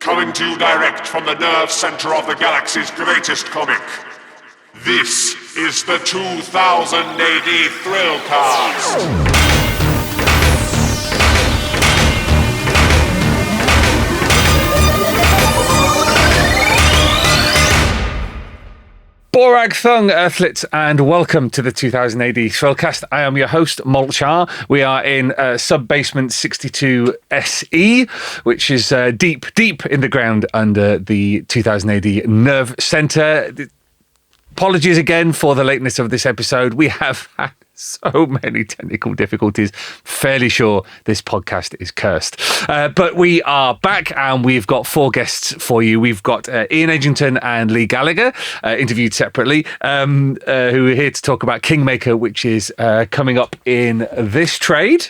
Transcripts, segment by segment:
coming to you direct from the nerve center of the galaxy's greatest comic. This is the 2000 AD Thrillcast. Borag Thung, Earthlets, and welcome to the 2000 AD Thrillcast. I am your host, Molch-R. We are in Sub-Basement 62 SE, which is deep in the ground under the 2000 AD Nerve Center. Apologies again for the lateness of this episode. We have had so many technical difficulties. Fairly sure this podcast is cursed. But we are back and we've got four guests for you. We've got Ian Edginton and Leigh Gallagher, interviewed separately, who are here to talk about Kingmaker, which is coming up in this trade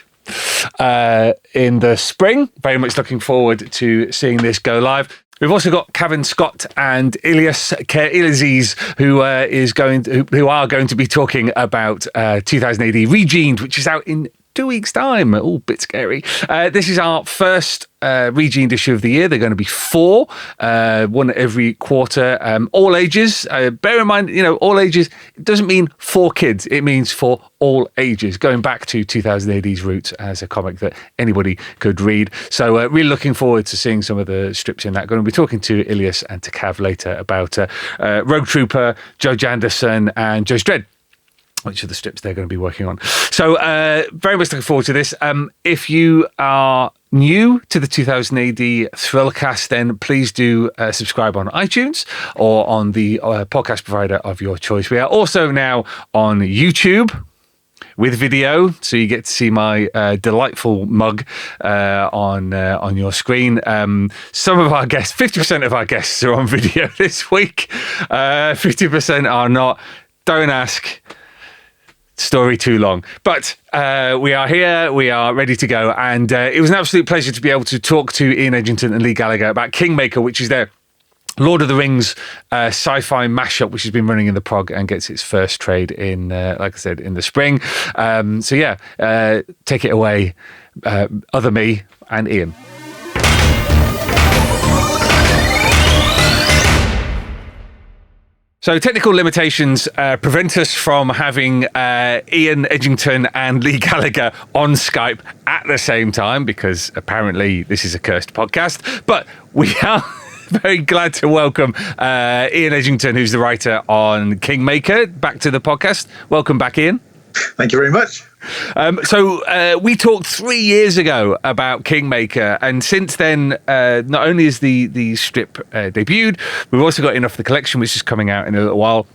in the spring. Very much looking forward to seeing this go live. We've also got Cavan Scott and Ilias Kyriazis, who are going to be talking about 2000 AD Regened, which is out in 2 weeks' time. Oh, a bit scary. This is our first Regened issue of the year. They're going to be four, one every quarter, all ages. Bear in mind, all ages, it doesn't mean for kids. It means for all ages, going back to 2000 AD's roots as a comic that anybody could read. So really looking forward to seeing some of the strips in that. Going to be talking to Ilias and to Cav later about Rogue Trooper, Judge Anderson and Judge Dredd, which are the strips they're going to be working on. So very much looking forward to this. If you are new to the 2000 AD Thrillcast, then please do subscribe on iTunes or on the podcast provider of your choice. We are also now on YouTube with video, so you get to see my delightful mug on your screen. Some of our guests, 50% of our guests are on video this week. 50% are not. Don't ask. Story too long, but we are here, we are ready to go, and it was an absolute pleasure to be able to talk to Ian Edginton and Leigh Gallagher about Kingmaker, which is their Lord of the Rings sci-fi mashup, which has been running in the prog and gets its first trade in, like I said, in the spring. Take it away, other me and Ian. So technical limitations prevent us from having Ian Edginton and Leigh Gallagher on Skype at the same time, because apparently this is a cursed podcast. But we are very glad to welcome Ian Edginton, who's the writer on Kingmaker, back to the podcast. Welcome back, Ian. Thank you very much. So we talked 3 years ago about Kingmaker, and since then, not only is the strip debuted, we've also got Enough of the Collection, which is coming out in a little while.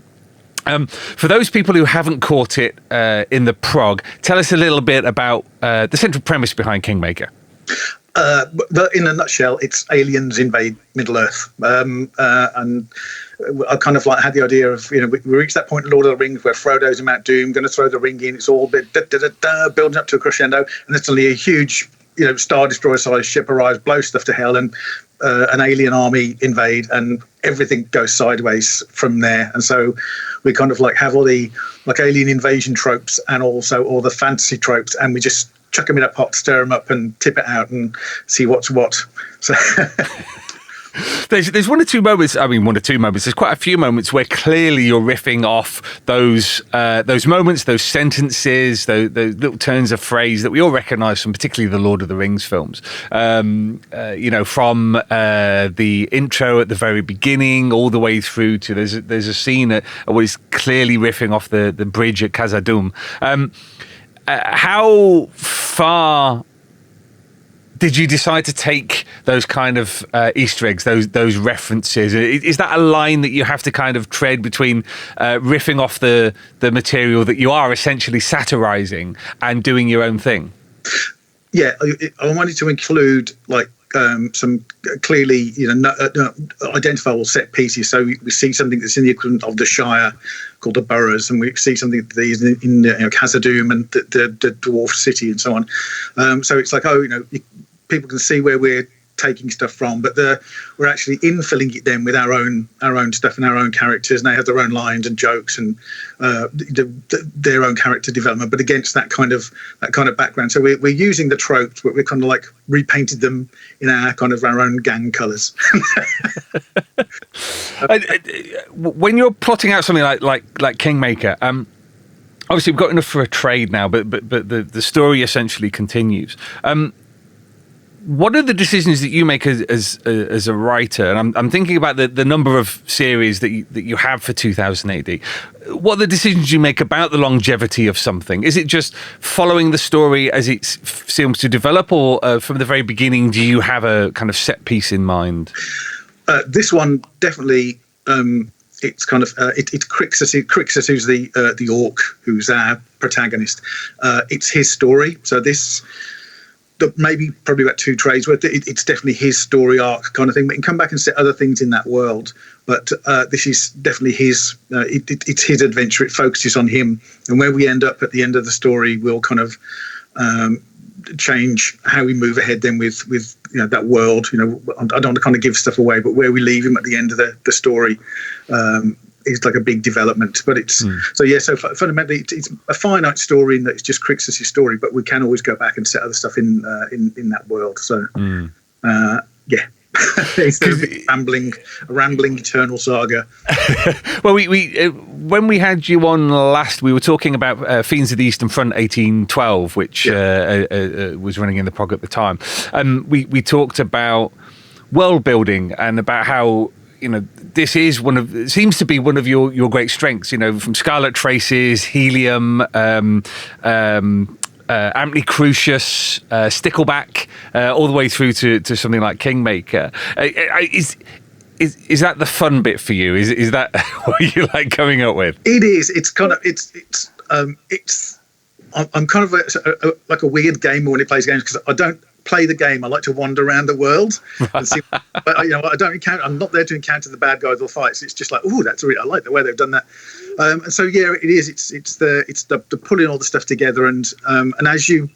For those people who haven't caught it in the prog, tell us a little bit about the central premise behind Kingmaker. In a nutshell, it's aliens invade Middle-earth, and I kind of had the idea of, we reached that point in Lord of the Rings where Frodo's in Mount Doom, going to throw the ring in, it's all building up to a crescendo, and then suddenly a huge, Star Destroyer-sized ship arrives, blows stuff to hell, and an alien army invade, and everything goes sideways from there. And so we kind of have all the alien invasion tropes and also all the fantasy tropes, and we just chuck them in a pot, stir them up and tip it out and see what's what. So There's one or two moments. There's quite a few moments where clearly you're riffing off those moments, those sentences, those little turns of phrase that we all recognise from particularly the Lord of the Rings films. From the intro at the very beginning all the way through to there's a scene where it's clearly riffing off the bridge at Khazad-dûm. How far did you decide to take those kind of Easter eggs, those references? Is that a line that you have to kind of tread between riffing off the material that you are essentially satirising and doing your own thing? Yeah, I wanted to include some clearly identifiable set pieces. So we see something that's in the equivalent of the Shire called the Boroughs, and we see something that is in Khazad-dûm and the dwarf city and so on. So it's people can see where we're taking stuff from, but we're actually infilling it then with our own stuff and our own characters, and they have their own lines and jokes and their own character development, but against that kind of background. So we're using the tropes, but we're kind of like repainted them in our own gang colours. When you're plotting out something like Kingmaker, obviously we've got enough for a trade now, but the story essentially continues. What are the decisions that you make as a writer? And I'm thinking about the number of series that you have for 2000 AD. What are the decisions you make about the longevity of something? Is it just following the story as it seems to develop, or from the very beginning, do you have a kind of set piece in mind? This one definitely. It's kind of it's Crixus who's the orc who's our protagonist. It's his story. So this. Probably about 2 trades worth. It's definitely his story arc kind of thing. But he can come back and set other things in that world. But this is definitely his. It's his adventure. It focuses on him, and where we end up at the end of the story, we'll kind of change how we move ahead. Then with that world. I don't want to kind of give stuff away, but where we leave him at the end of the story. Is like a big development, but it's so fundamentally it's a finite story in that it's just Crixus' story, but we can always go back and set other stuff in that world. So it's a rambling eternal saga. Well, we when we had you on last, we were talking about Fiends of the Eastern Front 1812, which was running in the prog at the time. We talked about world building and about how this is seems to be one of your great strengths. From Scarlet Traces, Helium, Amply Crucius, Stickleback, all the way through to something like Kingmaker. Is that the fun bit for you? Is that what you like coming up with? It is. It's kind of I'm kind of like a weird gamer when he plays games, because I don't play the game. I like to wander around the world and see, but I don't encounter. I'm not there to encounter the bad guys or fights. It's just like, I like the way they've done that. And so it is. It's the pulling all the stuff together, and as you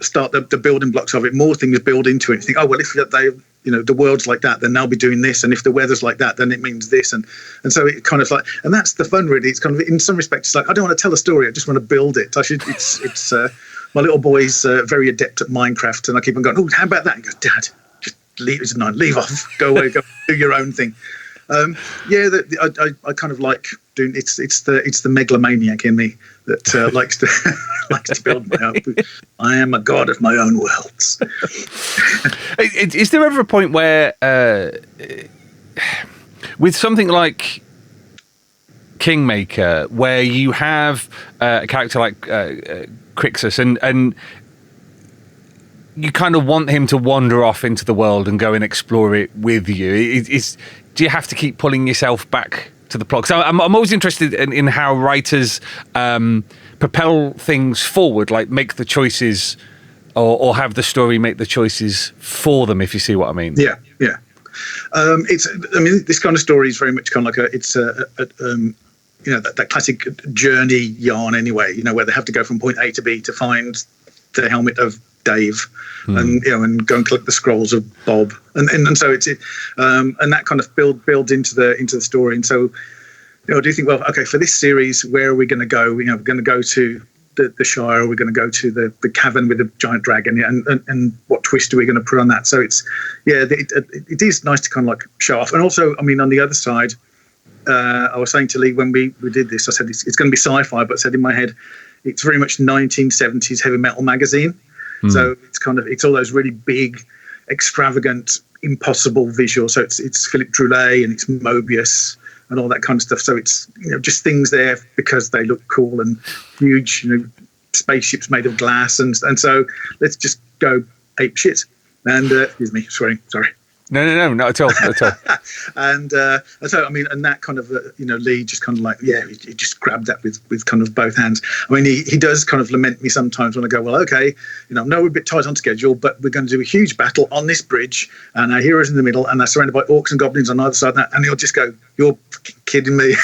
start the building blocks of it, more things build into it. You think, if they the world's like that, then they'll be doing this, and if the weather's like that, then it means this, and so it kind of like, and that's the fun really. It's kind of, in some respects, it's like, I don't want to tell a story, I just want to build it. It's my little boy's very adept at Minecraft, and I keep on going, how about that? He goes, Dad, just leave off, go away, go do your own thing. I kind of like doing it's the megalomaniac in me that likes to build my own. I am a god of my own worlds. Is there ever a point where with something like Kingmaker, where you have a character like Crixus and you kind of want him to wander off into the world and go and explore it with you? Do you have to keep pulling yourself back to the plot? 'Cause I'm always interested in how writers propel things forward, like make the choices or have the story make the choices for them, if you see what I mean. Yeah. This kind of story is very much kind of like that classic journey yarn anyway, where they have to go from point A to B to find the helmet of Dave and go and collect the scrolls of Bob, and so it's and that kind of builds into the story. And so do you think, well, okay, for this series, where are we going to go? We're going to go to the Shire, we're going to go to the cavern with the giant dragon, and what twist are we going to put on that? So it's it is nice to kind of like show off. And also, on the other side, I was saying to Leigh when we did this, I said it's going to be sci-fi, but I said in my head it's very much 1970s heavy metal magazine. So it's all those really big, extravagant, impossible visuals. So it's Philip Droulet and it's Mobius and all that kind of stuff. So it's just things there because they look cool and huge, spaceships made of glass, and so let's just go ape shit. And excuse me, swearing, sorry. No, not at all. And so and that kind of Leigh just kind of like he just grabbed that with kind of both hands. He does kind of lament me sometimes when I go, well, okay, I know we're a bit tight on schedule, but we're going to do a huge battle on this bridge, and our heroes in the middle, and they're surrounded by orcs and goblins on either side of that, and he'll just go, "You're kidding me."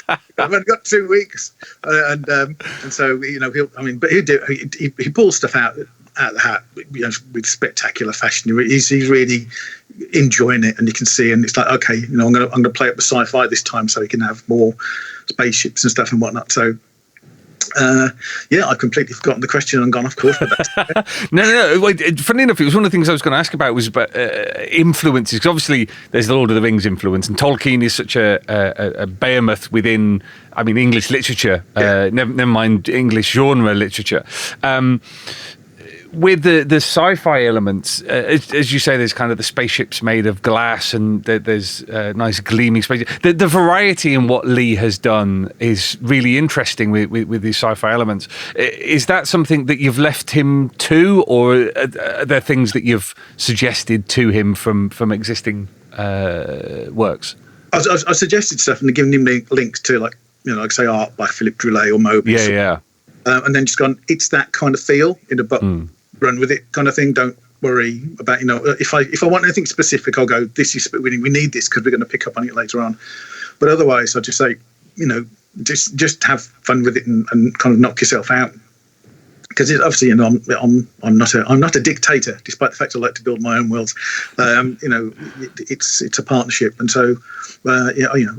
I've only got 2 weeks, and so he'll. But he pulls stuff out out of the hat, with spectacular fashion. He's really enjoying it, and you can see, and it's like, okay, I'm gonna play up the sci-fi this time so he can have more spaceships and stuff and whatnot. So I've completely forgotten the question and gone off course with that. No. Wait, funny enough, it was one of the things I was going to ask about was about influences, because obviously there's the Lord of the Rings influence, and Tolkien is such a behemoth within, English literature, never mind English genre literature. With the sci-fi elements, as you say, there's kind of the spaceships made of glass, and there's nice gleaming space. The variety in what Leigh has done is really interesting with these sci-fi elements. Is that something that you've left him to, or are there things that you've suggested to him from existing works? I suggested stuff and given him links to, like say art by Philip Droulet or Mobius. Yeah. And then just gone, it's that kind of feel in a book. Run with it kind of thing. Don't worry about, if I want anything specific, I'll go, this is, we need this because we're going to pick up on it later on. But otherwise, I'll just say, just have fun with it and kind of knock yourself out. Because obviously, I'm not a dictator, despite the fact I like to build my own worlds. It's a partnership, and so I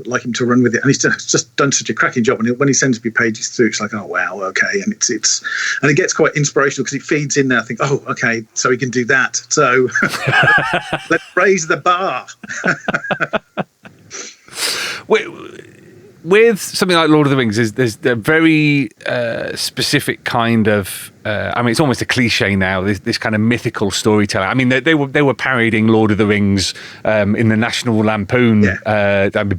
like him to run with it. And he's just done such a cracking job. And when he sends me pages through, it's like, oh wow, okay, and it gets quite inspirational because it feeds in there. I think, oh, okay, so he can do that. So let's raise the bar. With something like Lord of the Rings, there's a very specific kind of, it's almost a cliche now, this kind of mythical storytelling. They were parodying Lord of the Rings in the National Lampoon,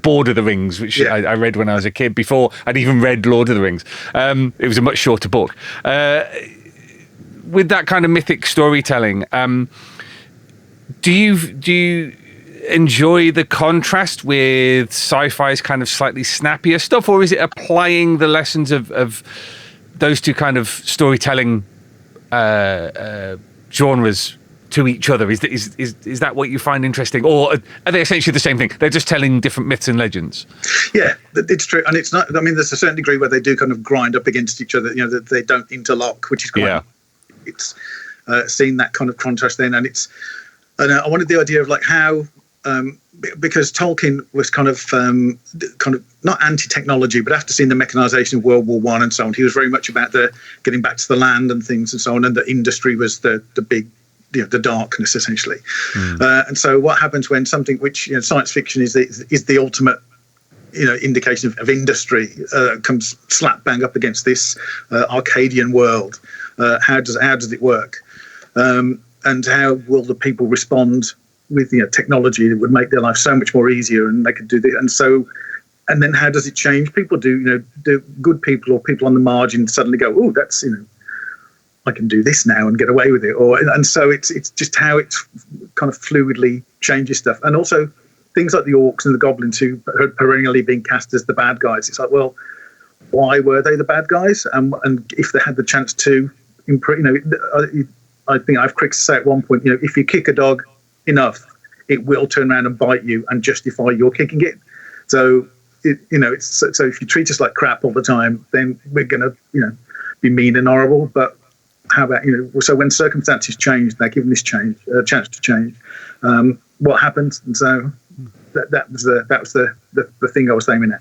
Board of the Rings, which I read when I was a kid, before I'd even read Lord of the Rings. It was a much shorter book. With that kind of mythic storytelling, do you enjoy the contrast with sci-fi's kind of slightly snappier stuff, or is it applying the lessons of those two kind of storytelling genres to each other? Is that what you find interesting, or are they essentially the same thing? They're just telling different myths and legends. Yeah, it's true, and it's not. There's a certain degree where they do kind of grind up against each other. That they don't interlock, which is quite. It's seeing that kind of contrast then, and I wanted the idea of like how. Because Tolkien was kind of not anti-technology, but after seeing the mechanization of World War I and so on, he was very much about the getting back to the land and things and so on, and the industry was the big, the darkness essentially. And so what happens when something which science fiction is the ultimate indication of industry comes slap bang up against this Arcadian world? How does it work? And how will the people respond with technology that would make their life so much more easier, and they could do this, and then how does it change? People do good people or people on the margin suddenly go, oh, that's I can do this now and get away with it, and so it's just how it kind of fluidly changes stuff, and also things like the orcs and the goblins who are perennially being cast as the bad guys. It's like, well, why were they the bad guys? And if they had the chance to improve, I think I've cricked to say at one point, if you kick a dog enough, it will turn around and bite you and justify your kicking it. So so if you treat us like crap all the time, then we're gonna be mean and horrible. But how about so when circumstances change, they're given this chance to change. What happens? And so that was the thing I was aiming at.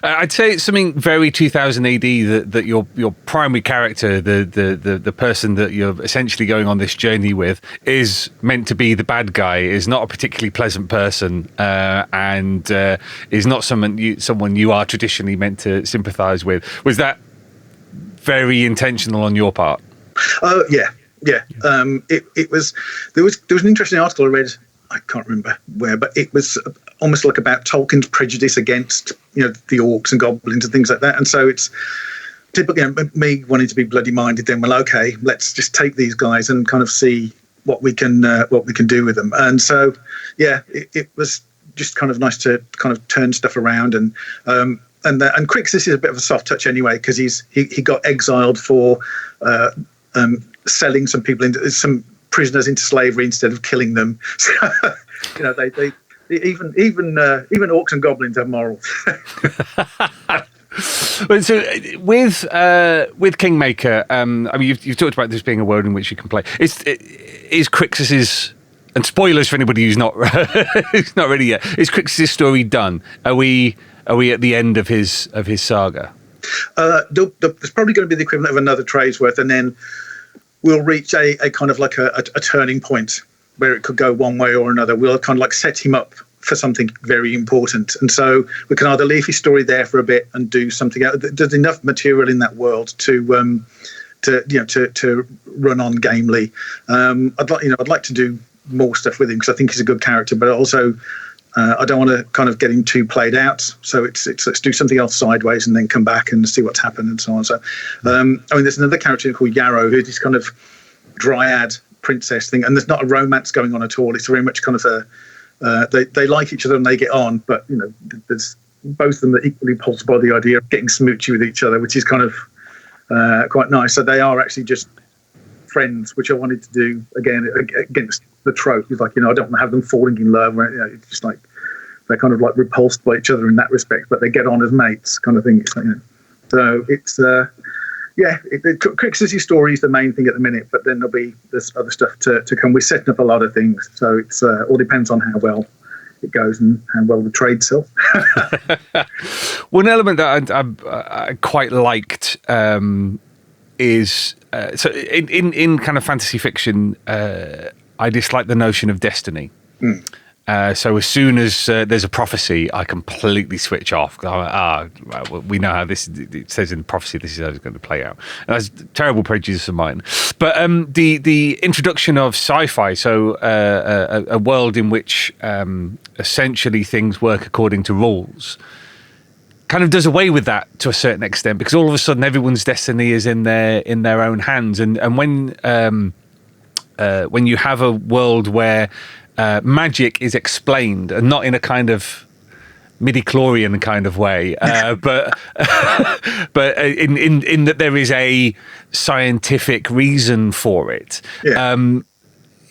I'd say it's something very 2000 AD that your primary character, the person that you're essentially going on this journey with, is meant to be the bad guy, is not a particularly pleasant person, and is not someone you are traditionally meant to sympathise with. Was that very intentional on your part? Yeah. It was. There was an interesting article I read. I can't remember where, but it was almost like about Tolkien's prejudice against, the orcs and goblins and things like that. And so it's typically me wanting to be bloody minded. Then, well, okay, let's just take these guys and kind of see what we can do with them. And so, it was just kind of nice to kind of turn stuff around and Crix, this is a bit of a soft touch anyway, because he got exiled for selling some prisoners into slavery instead of killing them. So, they even orcs and goblins have morals. But so with Kingmaker, I mean, you've talked about this being a world in which you can play. Is Crixus's, and spoilers for anybody who's not who's not ready yet, is Crixus's story done? Are we at the end of his saga? There's probably going to be the equivalent of another Tradesworth, and then we'll reach a kind of like a turning point where it could go one way or another. We'll kind of like set him up for something very important, and so we can either leave his story there for a bit and do something else. There's enough material in that world to run on gamely. I'd like to do more stuff with him because I think he's a good character, but also I don't want to kind of get him too played out. So it's let's do something else sideways and then come back and see what's happened and so on. So I mean, there's another character called Yarrow who's this kind of dryad princess thing, and there's not a romance going on at all. It's very much kind of a they like each other and they get on, but there's both of them are equally pulsed by the idea of getting smoochy with each other, which is kind of quite nice. So they are actually just friends, which I wanted to do again against the trope. It's like, I don't want to have them falling in love. It's just like they're kind of like repulsed by each other in that respect, but they get on as mates, kind of thing. It's like, so it's Crixus' story is the main thing at the minute, but then there's other stuff to come. We're setting up a lot of things, so it's all depends on how well it goes and how well the trade sells. One element that I quite liked is so in kind of fantasy fiction, I dislike the notion of destiny. So as soon as there's a prophecy, I completely switch off. We know how it says in the prophecy, this is how it's going to play out. And that's a terrible prejudice of mine. But the introduction of sci-fi, so a world in which essentially things work according to rules, kind of does away with that to a certain extent, because all of a sudden everyone's destiny is in their own hands. And when you have a world where magic is explained, and not in a kind of midi-chlorian kind of way, but in that there is a scientific reason for it.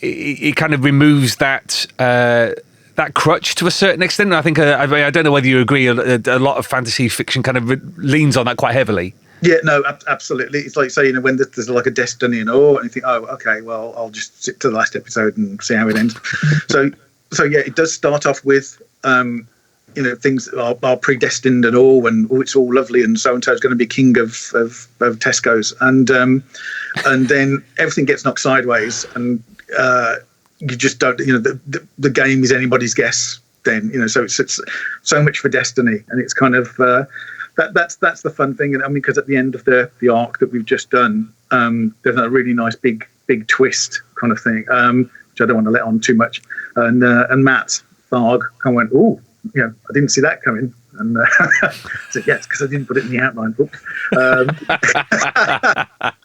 It kind of removes that crutch to a certain extent. And I think I don't know whether you agree. A lot of fantasy fiction kind of leans on that quite heavily. Yeah, no, absolutely. It's like saying when there's like a destiny and you think, okay, well, I'll just sit to the last episode and see how it ends. so yeah, it does start off with things are predestined and it's all lovely, and so is going to be king of Tesco's, and then everything gets knocked sideways, and you just don't. The game is anybody's guess. Then so it's so much for destiny, and it's kind of. That's the fun thing, and I mean, because at the end of the arc that we've just done, there's a really nice big twist kind of thing, which I don't want to let on too much. And Matt Tharg kind of went, I didn't see that coming, and I said yes because I didn't put it in the outline book.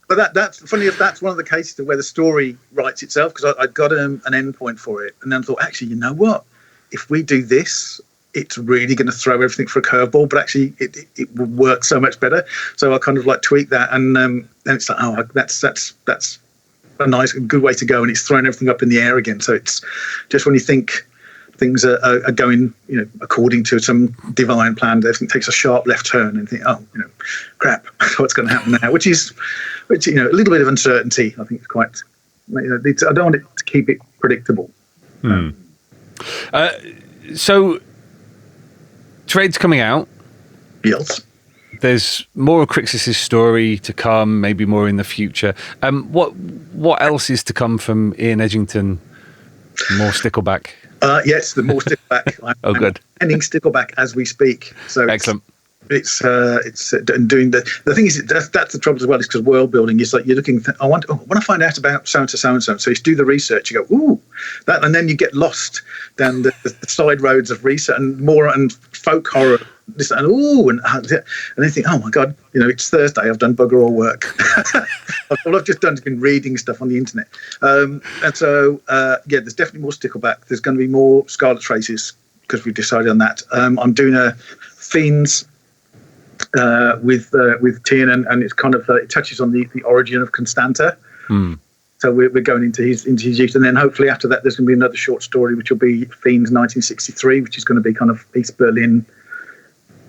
But that's funny if that's one of the cases where the story writes itself, because I got an end point for it, and then I thought, actually, you know what? If we do this, it's really going to throw everything for a curveball, but actually it will work so much better. So I kind of like tweak that, and it's like, that's a nice, good way to go, and it's throwing everything up in the air again. So it's just when you think things are going, according to some divine plan, everything takes a sharp left turn, and think, crap, what's going to happen now? Which a little bit of uncertainty. I think it's quite. I don't want it to keep it predictable. So. Trade's coming out. Yes. There's more of Crixus's story to come, maybe more in the future. What else is to come from Ian Edginton? More Stickleback? Yes, the more Stickleback. Good. I'm ending Stickleback as we speak. So excellent. It's doing the thing is that's the trouble as well, is because world building is like you're looking. I want to find out about so and so. So you do the research. You go that, and then you get lost down the side roads of research and folk horror. And then you think, oh my god, it's Thursday. I've done bugger all work. All I've just done is been reading stuff on the internet. And so there's definitely more Stickleback. There's going to be more Scarlet Traces because we've decided on that. I'm doing a Fiends. With Tiernan, and it's kind of it touches on the origin of Constanta. So we're going into his youth, and then hopefully after that there's going to be another short story which will be Fiends 1963, which is going to be kind of East Berlin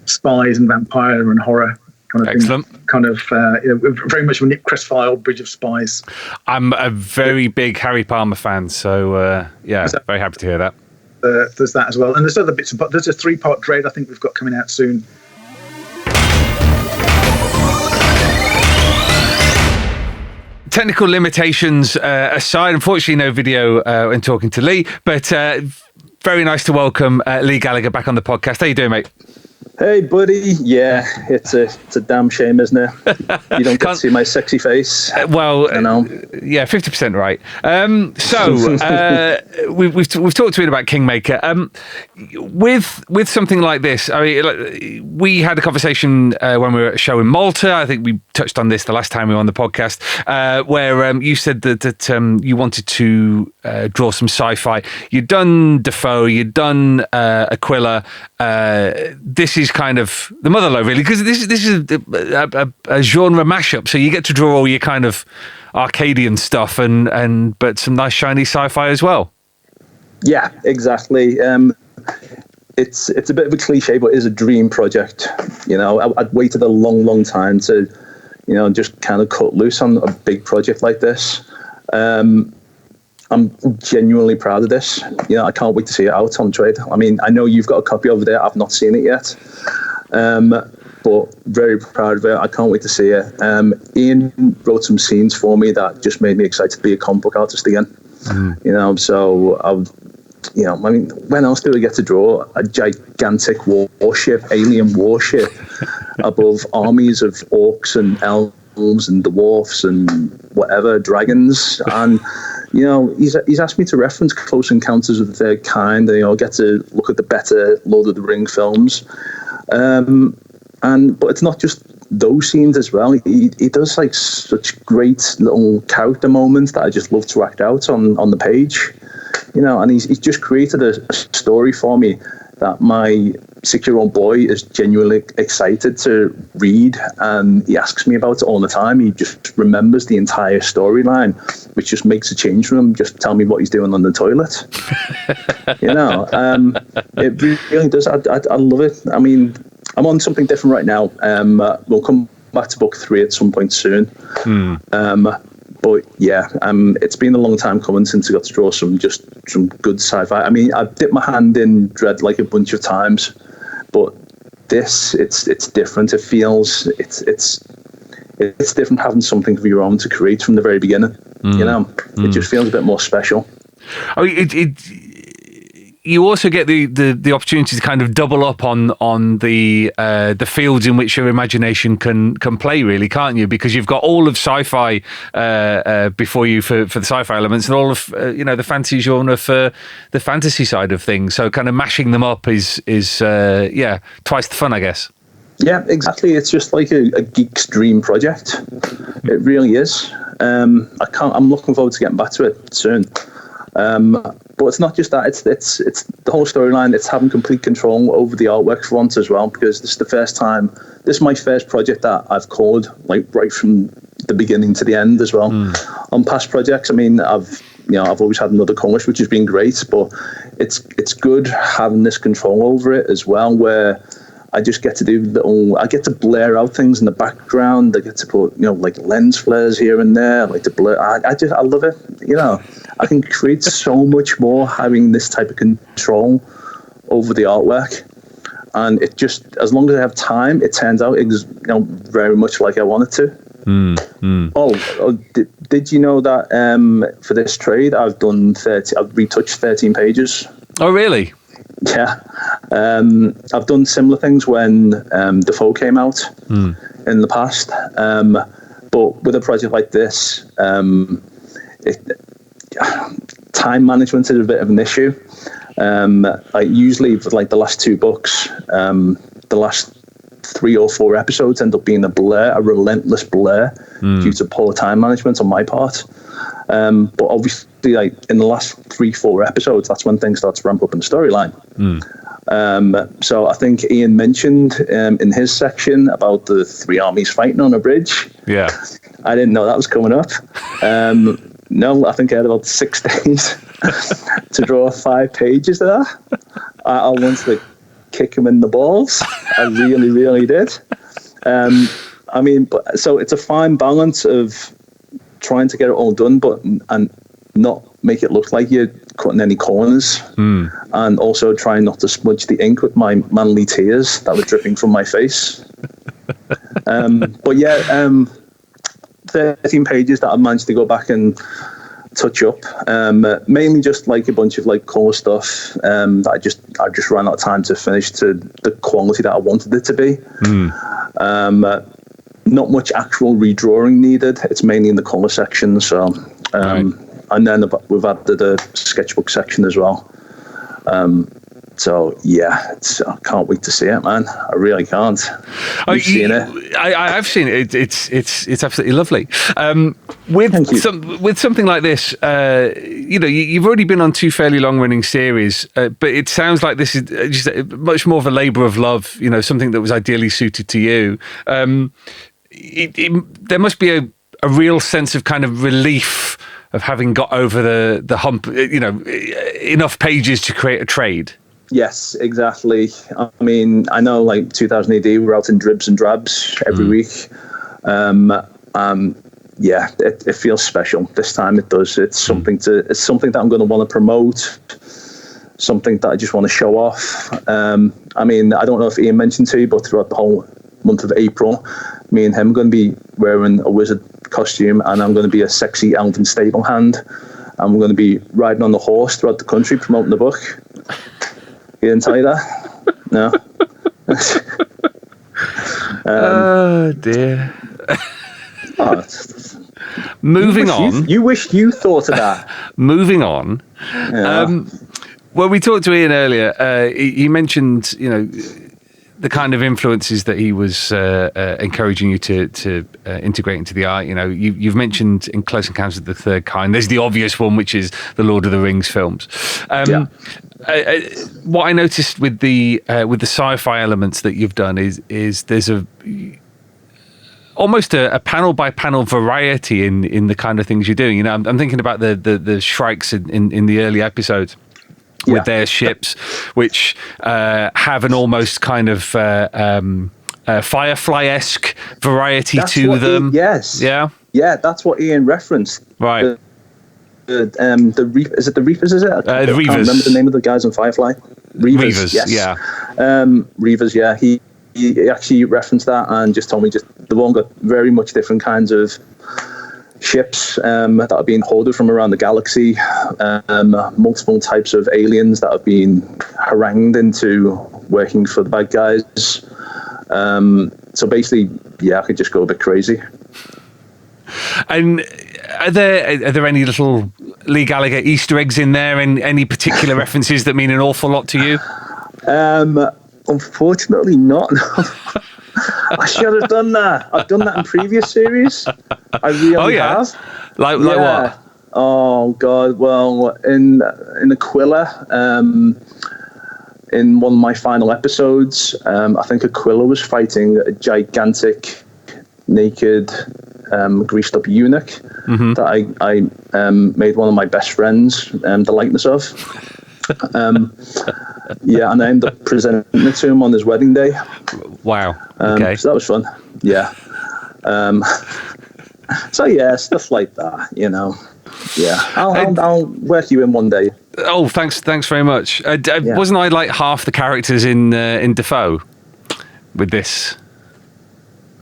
spies and vampire and horror kind of Excellent. thing. Kind of very much a Nick Cressfile Bridge of Spies. I'm a very big Harry Palmer fan, so very happy to hear that. There's that as well, and there's other bits. But there's a 3-part Dredd I think we've got coming out soon. Technical limitations aside, unfortunately no video when talking to Leigh, but very nice to welcome Leigh Gallagher back on the podcast. How you doing, mate? Hey, buddy. Yeah, it's a damn shame, isn't it? You don't get to see my sexy face. Well, you know. Yeah, 50% right. We've talked to you about Kingmaker. With something like this, I mean, we had a conversation when we were at a show in Malta. I think we touched on this the last time we were on the podcast, where you said that you wanted to draw some sci-fi. You'd done Defoe, you'd done Aquila. This is kind of the motherlode, really, because this is a genre mashup. So you get to draw all your kind of Arcadian stuff, but some nice shiny sci-fi as well. Yeah, exactly. It's a bit of a cliche, but it is a dream project. You know, I'd waited a long time to, you know, just kind of cut loose on a big project like this. I'm genuinely proud of this. You know, I can't wait to see it out on Dredd. I mean, I know you've got a copy over there. I've not seen it yet. But very proud of it. I can't wait to see it. Ian wrote some scenes for me that just made me excited to be a comic book artist again. You know, so I mean, when else do we get to draw a gigantic warship, alien warship, above armies of orcs and elves and dwarfs and whatever, dragons? And you know, he's asked me to reference Close Encounters of the Third Kind. You know, get to look at the better Lord of the Ring films. But it's not just those scenes as well. He does like such great little character moments that I just love to act out on the page. You know, and he's just created a story for me that my 6-year-old boy is genuinely excited to read, and he asks me about it all the time. He just remembers the entire storyline, which just makes a change for him. Just tell me what he's doing on the toilet. You know, it really does. I love it. I mean, I'm on something different right now. We'll come back to book 3 at some point soon. But yeah, it's been a long time coming since I got to draw some good sci-fi. I mean, I've dipped my hand in Dredd like a bunch of times, but this it's different. It feels it's different having something of your own to create from the very beginning. You know, it just feels a bit more special. Oh, you also get the opportunity to kind of double up on the fields in which your imagination can play, really, can't you? Because you've got all of sci-fi before you for the sci-fi elements, and all of the fantasy genre for the fantasy side of things. So kind of mashing them up is twice the fun, I guess. Yeah, exactly. It's just like a geek's dream project. It really is. I'm looking forward to getting back to it soon. But it's not just that. It's the whole storyline. It's having complete control over the artwork for once as well, because this is the first time. This is my first project that I've colored like right from the beginning to the end as well. On past projects, I mean, I've always had another colourist, which has been great. But it's good having this control over it as well, where I just get to do I get to blur out things in the background. I get to put, like lens flares here and there. I like to blur. I love it. You know, I can create so much more having this type of control over the artwork. And it just, as long as I have time, it turns out very much like I want it to. Did you know that for this trade I've retouched 13 pages? Oh, really? Yeah. I've done similar things when Defoe came out in the past. But with a project like this, time management is a bit of an issue. Usually for like the last 2 books, the last 3 or 4 episodes end up being a relentless blur due to poor time management on my part. But obviously, like in the last 3-4 episodes, that's when things start to ramp up in the storyline. So I think Ian mentioned in his section about the 3 armies fighting on a bridge. Yeah, I didn't know that was coming up. No, I think I had about 6 days to draw 5 pages there. I wanted to kick him in the balls. I really, really did. I mean, so it's a fine balance of trying to get it all done, and not make it look like you're cutting any corners, and also trying not to smudge the ink with my manly tears that were dripping from my face. But yeah, 13 pages that I managed to go back and touch up, mainly just like a bunch of like core stuff that I just ran out of time to finish to the quality that I wanted it to be. Not much actual redrawing needed. It's mainly in the color section. So, and then we've added a sketchbook section as well. So yeah, I can't wait to see it, man. I really can't. You've seen it? I've seen it. It's absolutely lovely. With something like this, you've already been on 2 fairly long-running series, but it sounds like this is just much more of a labour of love. Something that was ideally suited to you. There must be a real sense of kind of relief of having got over the hump. Enough pages to create a trade. Yes, exactly. I mean, I know like 2000 AD, we're out in dribs and drabs every week. Yeah, it feels special. This time it does. It's something that I'm going to want to promote, something that I just want to show off. I mean, I don't know if Ian mentioned to you, but throughout the whole month of April, me and him are going to be wearing a wizard costume, and I'm going to be a sexy elven stable hand, and we're going to be riding on the horse throughout the country promoting the book. He didn't tell you that? No. Oh dear. Moving on. You wished you thought of that. Moving on. Yeah. Well, we talked to Ian earlier. He mentioned, the kind of influences that he was encouraging you to integrate into the art. You've mentioned in Close Encounters of the Third Kind, there's the obvious one, which is the Lord of the Rings films. What I noticed with the sci-fi elements that you've done is there's almost a panel by panel variety in the kind of things you're doing. I'm thinking about the Shrikes in the early episodes. With their ships, which have an almost kind of Firefly-esque variety to them. Yes. Yeah. Yeah, that's what Ian referenced. Right. The Reapers, is it the Reapers? Is it? I the Reavers. Can't remember the name of the guys on Firefly. Reavers. Yes. Yeah. Reavers. Yeah. He actually referenced that and just told me the one got very much different kinds of ships that are being hoarded from around the galaxy, multiple types of aliens that have been harangued into working for the bad guys. So basically, I could just go a bit crazy. And are there any little Leigh Gallagher Easter eggs in there, and any particular references that mean an awful lot to you? Unfortunately not. I should have done that. I've done that in previous series. I really have. Like what? Oh God. Well, in Aquila, in one of my final episodes, I think Aquila was fighting a gigantic, naked, greased up eunuch that I made one of my best friends the likeness of. And I ended up presenting it to him on his wedding day. Wow. Okay. So that was fun. Yeah. So stuff like that, Yeah. I'll work you in one day. Oh, thanks very much. Wasn't I like half the characters in Defoe with this?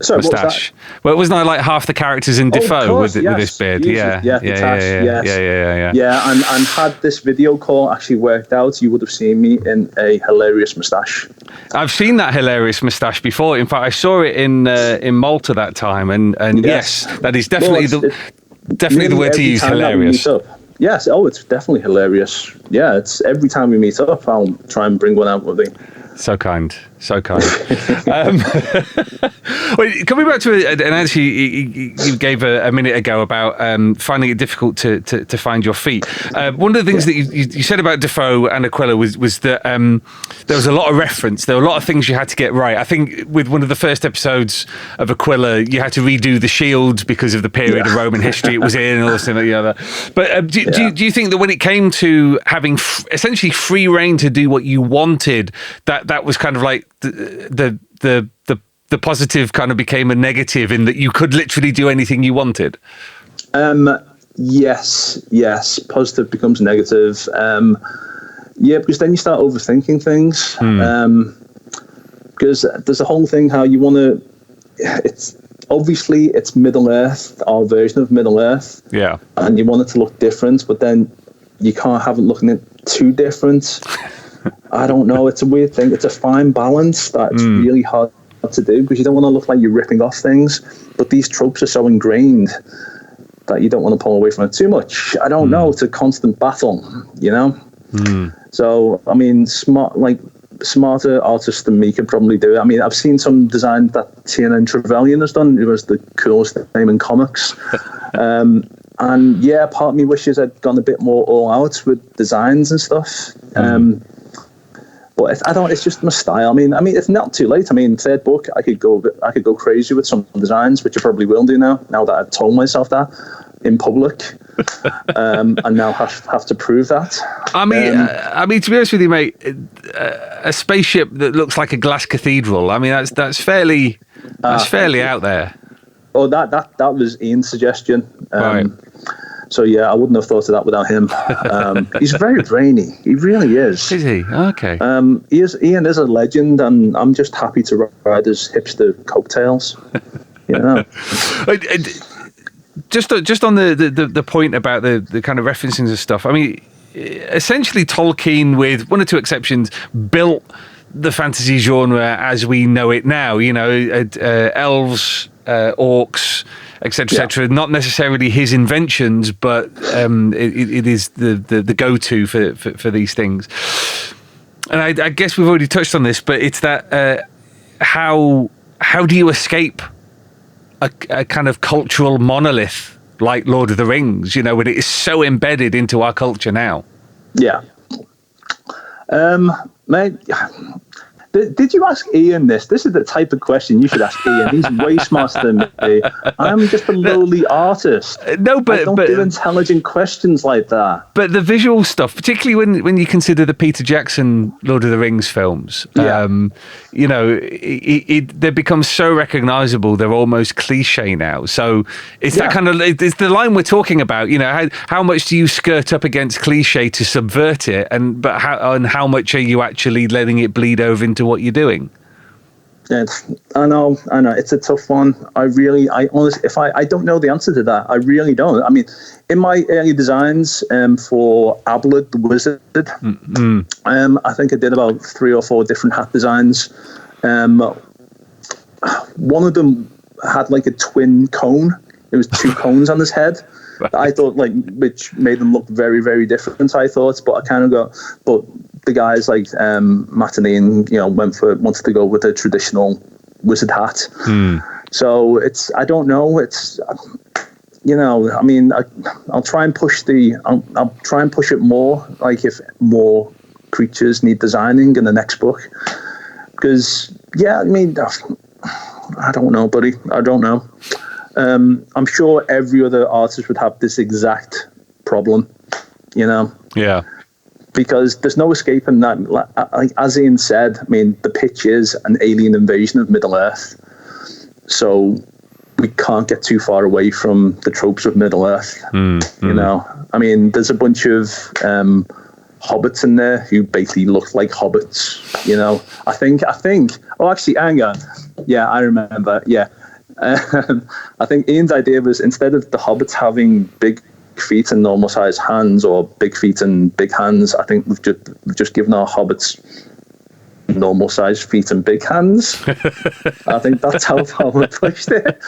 Sorry, moustache. Well, wasn't I like half the characters in Defoe with this beard? Yeah, and had this video call actually worked out, you would have seen me in a hilarious moustache. I've seen that hilarious moustache before. In fact, I saw it in Malta that time, and yes, that is definitely the word to use. Hilarious. Yes, it's definitely hilarious. Yeah, it's every time we meet up, I'll try and bring one out with me. So kind. Well, coming back to an answer you gave a minute ago about finding it difficult to find your feet. One of the things that you said about Defoe and Aquila was that there was a lot of reference. There were a lot of things you had to get right. I think with one of the first episodes of Aquila, you had to redo the shield because of the period of Roman history it was in, and all this and the other. But do you think that when it came to having essentially free reign to do what you wanted, that was kind of like like the positive kind of became a negative in that you could literally do anything you wanted? Yes. Positive becomes negative. Yeah, because then you start overthinking things. Because there's a whole thing how you want to. It's Middle Earth, our version of Middle Earth. Yeah. And you want it to look different, but then you can't have it looking too different. I don't know. It's a weird thing. It's a fine balance that it's really hard to do, because you don't want to look like you're ripping off things, but these tropes are so ingrained that you don't want to pull away from it too much. I don't know. It's a constant battle, you know? So, I mean, smarter artists than me could probably do it. I mean, I've seen some designs that TNN Trevelyan has done. It was the coolest name in comics. And yeah, part of me wishes I'd gone a bit more all out with designs and stuff. But it's just my style. I mean, it's not too late. I mean, third book, I could go crazy with some designs, which I probably will do now that I've told myself that in public, and now have to prove that. I mean, to be honest with you, mate, a spaceship that looks like a glass cathedral. I mean, that's fairly out there. Oh, that was Ian's suggestion. Right. So yeah, I wouldn't have thought of that without him. He's very brainy. He really is. Is he? Okay. Ian is a legend, and I'm just happy to ride his hipster coattails. You know. Just on the point about the kind of referencing and stuff. I mean, essentially Tolkien, with one or two exceptions, built the fantasy genre as we know it now. You know, elves, orcs, etc., etc. Not necessarily his inventions, but it is the go-to for these things. And I guess we've already touched on this, but it's that how do you escape a kind of cultural monolith like Lord of the Rings? You know, when it is so embedded into our culture now. Yeah, mate. Did you ask Ian this? This is the type of question you should ask Ian. He's way smarter than me. I'm just a lowly artist. No, but I don't do intelligent questions like that. But the visual stuff, particularly when you consider the Peter Jackson Lord of the Rings films, you know, they become so recognizable, they're almost cliche now. So it's that kind of, it's the line we're talking about. You know, how much do you skirt up against cliche to subvert it, but how much are you actually letting it bleed over into what you're doing? I know. It's a tough one. I honestly, I don't know the answer to that. I really don't. I mean, in my early designs for Ablid the Wizard, I think I did about 3 or 4 different hat designs. One of them had like a twin cone. It was 2 cones on his head. Right. I thought, which made them look very, very different, I thought. But I kind of but the guys like Matt and Ian, you know, wanted to go with a traditional wizard hat. So I don't know. It's, you know, I mean, I'll try and push I'll try and push it more. Like if more creatures need designing in the next book, because I mean, I don't know, buddy. I don't know. I'm sure every other artist would have this exact problem, you know? Yeah. Because there's no escaping that. Like, as Ian said, I mean, the pitch is an alien invasion of Middle Earth. So we can't get too far away from the tropes of Middle Earth, you know? I mean, there's a bunch of hobbits in there who basically look like hobbits, you know? I think, oh, actually, hang on. Yeah, I remember, yeah. I think Ian's idea was, instead of the hobbits having big feet and normal sized hands, or big feet and big hands, I think we've just given our hobbits normal sized feet and big hands. I think that's how far we pushed it.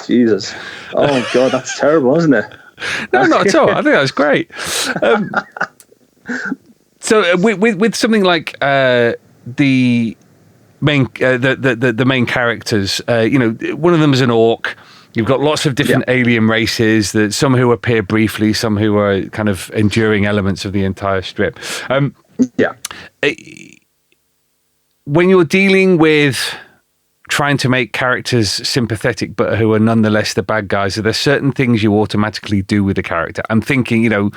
Jesus. Oh God, that's terrible, isn't it? No, not at all. I think that's great. So with something like the main the main characters, you know, one of them is an orc. You've got lots of different alien races, that some who appear briefly, some who are kind of enduring elements of the entire strip. When you're dealing with trying to make characters sympathetic but who are nonetheless the bad guys, are there certain things you automatically do with a character? I'm thinking, you know,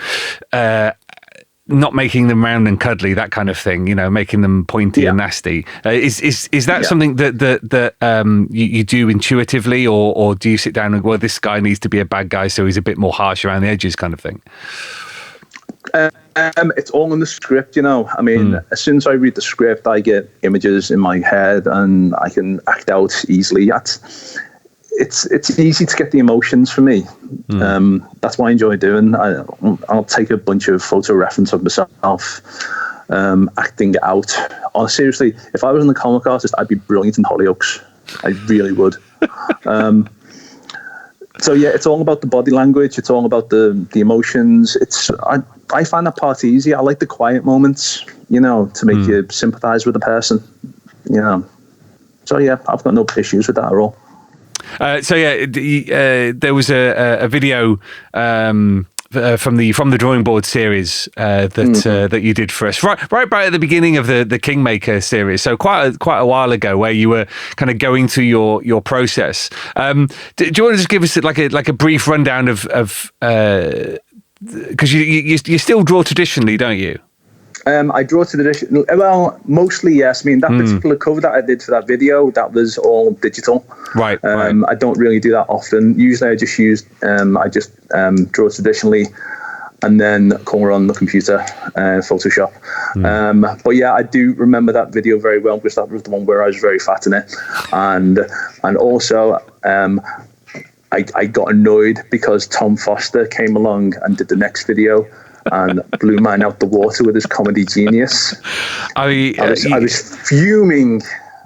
not making them round and cuddly, that kind of thing, making them pointy and nasty. Is that something that you do intuitively, or do you sit down and, well, this guy needs to be a bad guy, so he's a bit more harsh around the edges kind of thing? It's all in the script, I mean, as soon as I read the script, I get images in my head and I can act out easily. It's easy to get the emotions for me. That's what I enjoy doing. I'll take a bunch of photo reference of myself acting out. Seriously, if I was a comic artist, I'd be brilliant in Hollyoaks. I really would. So yeah, it's all about the body language. It's all about the emotions. I find that part easy. I like the quiet moments, to make you sympathise with the person, So yeah, I've got no issues with that at all. There was a video from the drawing board series that you did for us right at the beginning of the Kingmaker series. So quite a while ago, where you were kind of going through your process. Do you want to just give us like a brief rundown of because you still draw traditionally, don't you? I draw traditional. Well, mostly yes. I mean, that particular cover that I did for that video, that was all digital. Right. I don't really do that often. Usually, I just draw traditionally, and then color on the computer, Photoshop. But yeah, I do remember that video very well, because that was the one where I was very fat in it, and also. I got annoyed because Tom Foster came along and did the next video and blew mine out the water with his comedy genius. I was fuming.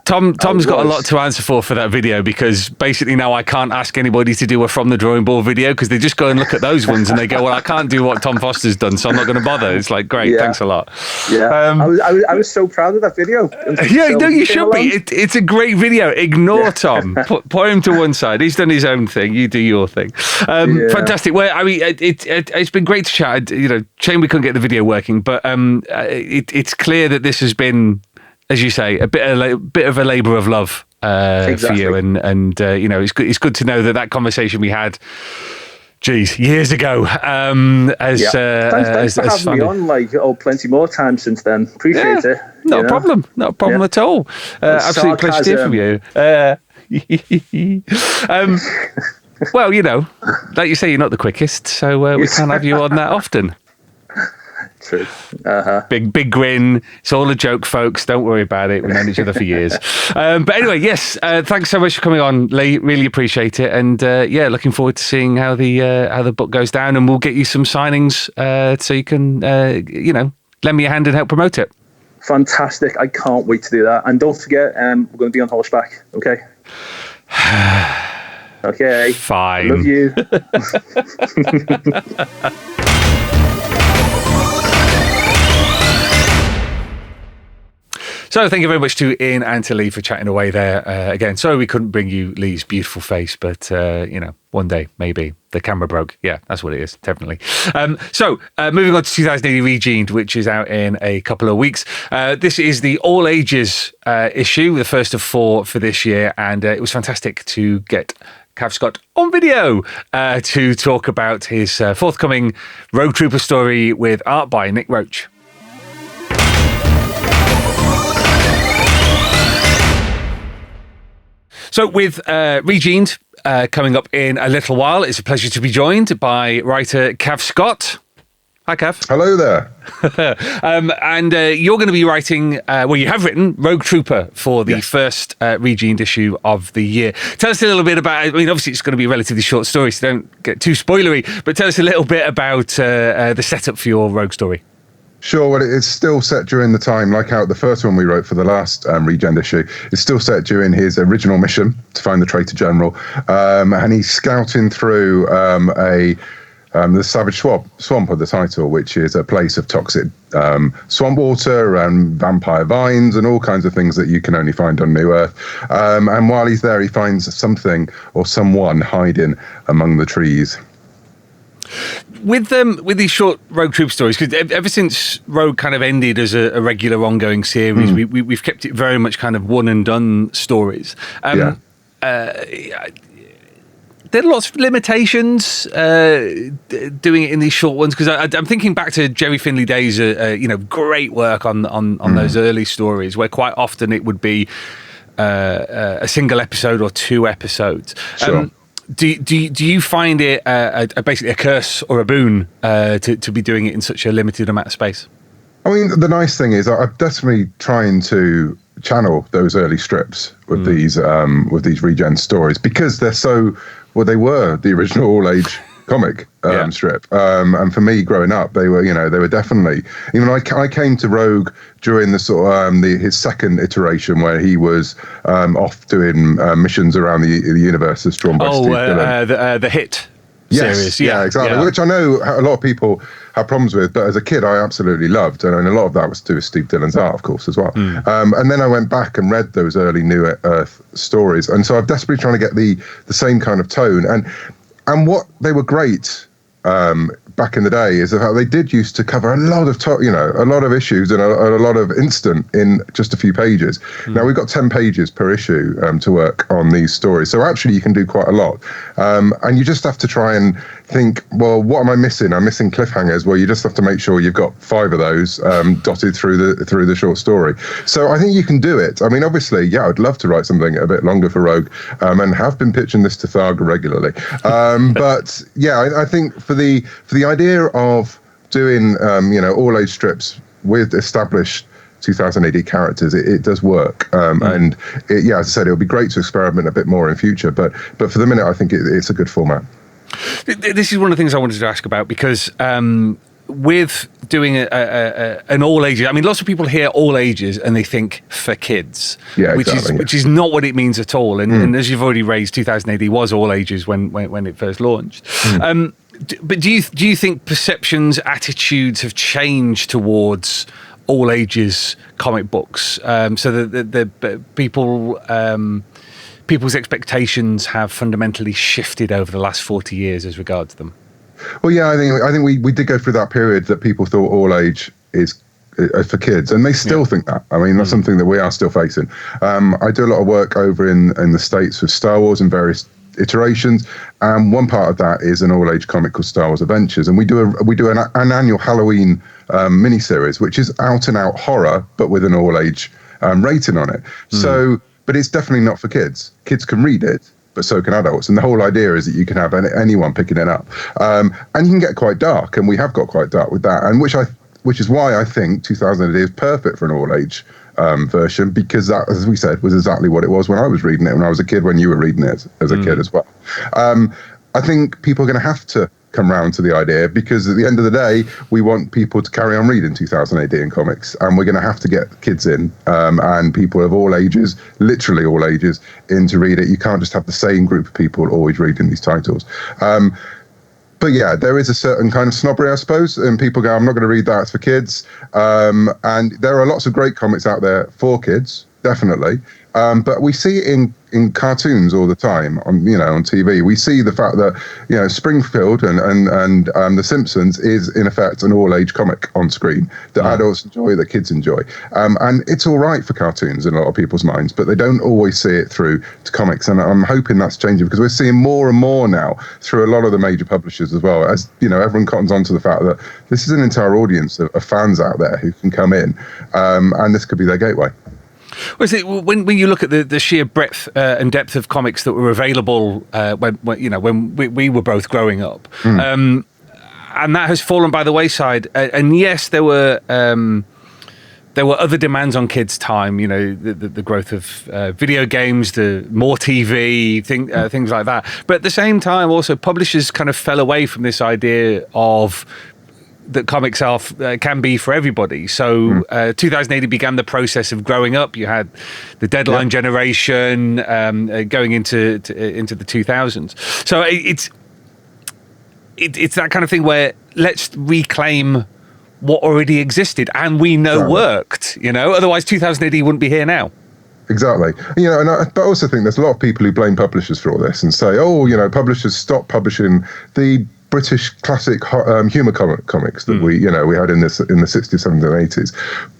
Tom's got a lot to answer for that video, because basically now I can't ask anybody to do a From the Drawing Board video, because they just go and look at those ones and they go, well, I can't do what Tom Foster's done, so I'm not going to bother. It's like, great, thanks a lot. Yeah, I was so proud of that video. You should be. It's a great video. Ignore Tom. Put him to one side. He's done his own thing. You do your thing. Fantastic. Well, I mean, it's been great to chat. Shame we couldn't get the video working, but it's clear that this has been, as you say, a bit of a labour of love for you, and it's good to know that conversation we had, years ago. Thanks for having me on. Plenty more time since then. Appreciate it. Not a problem at all. Absolute pleasure to hear from you. Well, like you say, you're not the quickest, so we can't have you on that often. True. Big grin. It's all a joke, folks. Don't worry about it. We've known each other for years. But anyway, yes. Thanks so much for coming on, Leigh. Really appreciate it. And looking forward to seeing how the book goes down. And we'll get you some signings so you can lend me a hand and help promote it. Fantastic. I can't wait to do that. And don't forget, we're going to be on horseback. Okay. Okay. Fine. Love you. So thank you very much to Ian and to Leigh for chatting away there. Again, sorry we couldn't bring you Leigh's beautiful face, but, one day, maybe. The camera broke. Yeah, that's what it is, definitely. Moving on to 2000 AD Regened, which is out in a couple of weeks. This is the all ages issue, the first of 4 for this year, and it was fantastic to get Cavan Scott on video to talk about his forthcoming Rogue Trooper story with art by Nick Roach. So with Regened coming up in a little while, it's a pleasure to be joined by writer Cavan Scott. Hi, Cav. Hello there. And you're going to be writing, you have written Rogue Trooper for the first Regened issue of the year. Tell us a little bit about, obviously it's going to be a relatively short story, so don't get too spoilery, but tell us a little bit about the setup for your Rogue story. Sure, well, it's still set during the time, like how the first one we wrote for the last Regened issue, it's still set during his original mission to find the traitor general. And he's scouting through the Savage Swamp of the title, which is a place of toxic swamp water and vampire vines and all kinds of things that you can only find on New Earth. And while he's there, he finds something or someone hiding among the trees. With these short Rogue Troop stories, because ever since Rogue kind of ended as a regular ongoing series, we've kept it very much kind of one and done stories. there are lots of limitations doing it in these short ones, because I'm thinking back to Jerry Finley days, great work on those early stories, where quite often it would be a single episode or 2 episodes. Sure. Do you find it basically a curse or a boon to be doing it in such a limited amount of space? I mean, the nice thing is I'm definitely trying to channel those early strips with these Regen stories, because they're so, well, they were the original all-age comic strip, and for me growing up, they were definitely, even I came to Rogue during the sort of his second iteration, where he was off doing missions around the universe as drawn by Steve Dillon. The Hit Yes, series. Yeah, exactly. Which I know a lot of people have problems with, but as a kid, I absolutely loved, and a lot of that was to do with Steve Dillon's art, of course, as well. And then I went back and read those early New Earth stories, and so I'm desperately trying to get the same kind of tone. And what they were great back in the day is the fact they did used to cover a lot of issues and a lot of instant in just a few pages. Now we've got 10 pages per issue to work on these stories, so actually you can do quite a lot, and you just have to try and think, well, what am I missing? I'm missing cliffhangers. Well, you just have to make sure you've got 5 of those dotted through the short story. So I think you can do it. I mean, obviously, I'd love to write something a bit longer for Rogue, and have been pitching this to Tharga regularly. But I think for the idea of doing all age strips with established 2000 AD characters, it does work, and as I said, it'll be great to experiment a bit more in future, but for the minute I think it's a good format. This is one of the things I wanted to ask about, because with doing an all ages, I mean, lots of people hear all ages and they think for kids, which is not what it means at all. And as you've already raised, 2000 AD was all ages when it first launched. But do you think perceptions, attitudes have changed towards all ages comic books, so that the people's expectations have fundamentally shifted over the last 40 years as regards them? Well, I think we did go through that period that people thought all age is for kids, and they still think that. I mean, that's something that we are still facing. I do a lot of work over in the States with Star Wars and various iterations, and one part of that is an all-age comic called Star Wars Adventures, and we do an annual Halloween miniseries, which is out and out horror, but with an all-age rating on it. So, but it's definitely not for kids. Kids can read it, but so can adults. And the whole idea is that you can have anyone picking it up, and you can get quite dark, and we have got quite dark with that, and which is why I think 2000 AD is perfect for an all-age version, because that, as we said, was exactly what it was when I was reading it when I was a kid, when you were reading it as a kid as well. I think people are going to have to come round to the idea, because at the end of the day, we want people to carry on reading 2000 AD in comics, and we're going to have to get kids in, and people of all ages, literally all ages, in to read it. You can't just have the same group of people always reading these titles. But there is a certain kind of snobbery, I suppose, and people go, I'm not going to read that, it's for kids. And there are lots of great comics out there for kids, definitely. But we see it in cartoons all the time on TV. We see the fact that Springfield and The Simpsons is in effect an all-age comic on screen that adults enjoy, that kids enjoy, and it's all right for cartoons in a lot of people's minds, but they don't always see it through to comics. And I'm hoping that's changing, because we're seeing more and more now through a lot of the major publishers as well, as everyone cottons on to the fact that this is an entire audience of fans out there who can come in, and this could be their gateway. Well, see, when you look at the sheer breadth and depth of comics that were available when we were both growing up, and that has fallen by the wayside. And yes, there were other demands on kids' time. The growth of video games, the more TV, things like that. But at the same time, also publishers kind of fell away from this idea of that comics can be for everybody. So 2000 AD began the process of growing up. You had the Deadline generation going into the 2000s. So it's that kind of thing where let's reclaim what already existed and we know worked. Otherwise 2000 AD wouldn't be here now. Exactly. But I also think there's a lot of people who blame publishers for all this and say, publishers stop publishing the British classic humour comics that we had in the 60s, 70s, and 80s.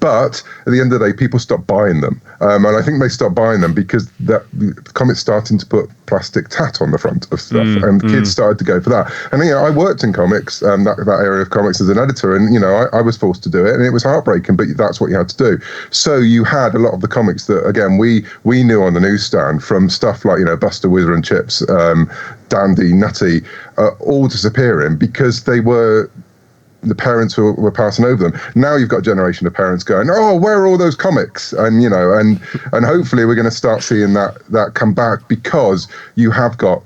But at the end of the day, people stopped buying them, and I think they stopped buying them because the comics starting to put plastic tat on the front of stuff, and kids started to go for that. And I worked in comics, that area of comics as an editor, and I was forced to do it, and it was heartbreaking, but that's what you had to do. So you had a lot of the comics that, again, we knew on the newsstand, from stuff like Buster, Whizzer and Chips, Dandy, Nutty, all disappearing because the parents were passing over them. Now you've got a generation of parents going, oh, where are all those comics? And and hopefully we're going to start seeing that come back, because you have got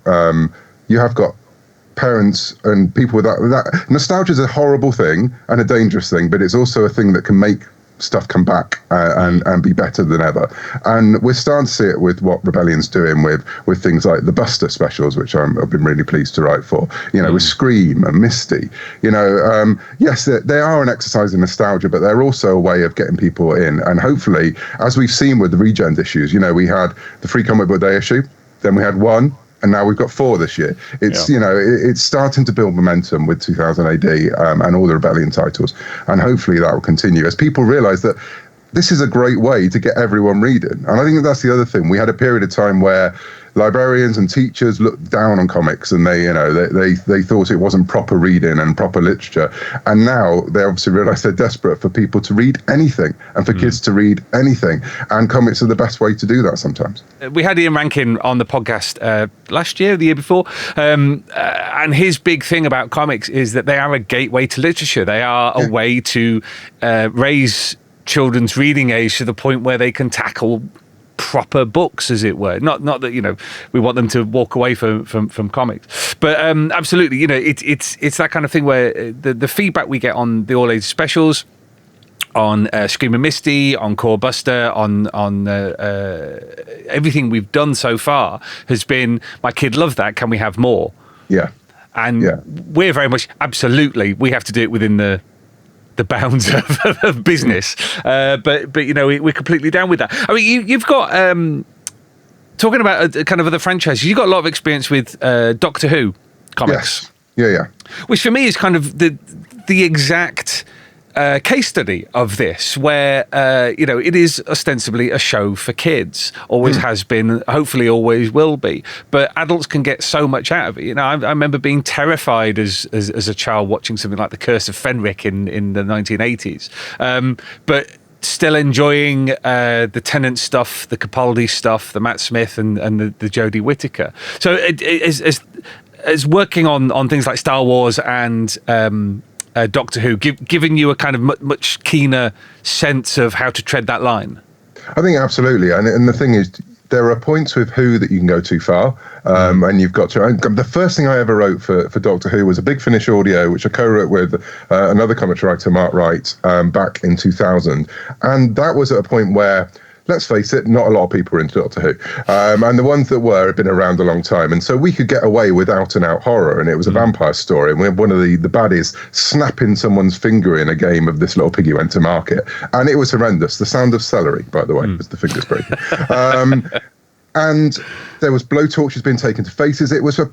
parents and people with that. Nostalgia is a horrible thing and a dangerous thing, but it's also a thing that can make stuff come back and be better than ever. And we're starting to see it with what Rebellion's doing with things like the Buster specials, which I've been really pleased to write for, with Scream and Misty. Yes, they are an exercise in nostalgia, but they're also a way of getting people in. And hopefully, as we've seen with the Regened issues, we had the Free Comic Book Day issue, then we had one, and now we've got 4 this year. It's it's starting to build momentum with 2000 AD and all the Rebellion titles, and hopefully that will continue as people realise that this is a great way to get everyone reading. And I think that's the other thing. We had a period of time where librarians and teachers looked down on comics, and they thought it wasn't proper reading and proper literature. And now they obviously realise they're desperate for people to read anything and for kids to read anything. And comics are the best way to do that sometimes. We had Ian Rankin on the podcast last year, the year before, and his big thing about comics is that they are a gateway to literature. They are a way to raise children's reading age to the point where they can tackle proper books, as it were. Not that we want them to walk away from comics, but absolutely, it's that kind of thing where the feedback we get on the all age specials, on Scream and Misty, on Core Buster, on everything we've done so far has been, my kid loved that, can we have more? And we're very much, absolutely, we have to do it within the bounds of business, but we're completely down with that. I mean, you've got talking about kind of other franchises. You've got a lot of experience with Doctor Who comics. Yes. Which for me is kind of the exact case study of this, where it is ostensibly a show for kids, always has been, hopefully always will be, but adults can get so much out of it. I remember being terrified as a child watching something like The Curse of Fenric in the 1980s, but still enjoying the Tennant stuff, the Capaldi stuff, the Matt Smith and the Jodie Whittaker. So as working on things like Star Wars and Doctor Who, giving you a kind of much keener sense of how to tread that line? I think absolutely. And the thing is, there are points with Who that you can go too far, and you've got to. The first thing I ever wrote for Doctor Who was a Big Finish audio, which I co-wrote with another comic writer, Mark Wright, back in 2000. And that was at a point where, let's face it, not a lot of people were into Doctor Who. And the ones that were had been around a long time. And so we could get away with out-and-out horror. And it was a vampire story. And we had one of the baddies snapping someone's finger in a game of This Little Piggy Went to Market. And it was horrendous. The sound of celery, by the way, was the fingers breaking. And there was blowtorches being taken to faces. It was like,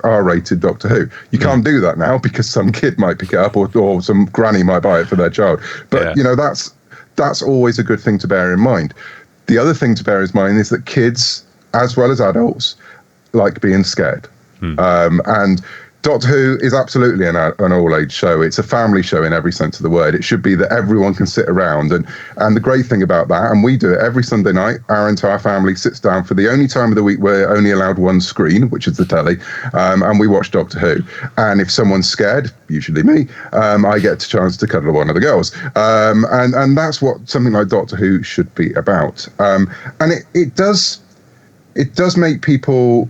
R-rated Doctor Who. You can't do that now because some kid might pick it up or some granny might buy it for their child. But, that's always a good thing to bear in mind. The other thing to bear in mind is that kids, as well as adults, like being scared. And Doctor Who is absolutely an all-age show. It's a family show in every sense of the word. It should be that everyone can sit around. And the great thing about that, and we do it every Sunday night, our entire family sits down for the only time of the week we're only allowed one screen, which is the telly, and we watch Doctor Who. And if someone's scared, usually me, I get a chance to cuddle one of the girls. And that's what something like Doctor Who should be about. And it does make people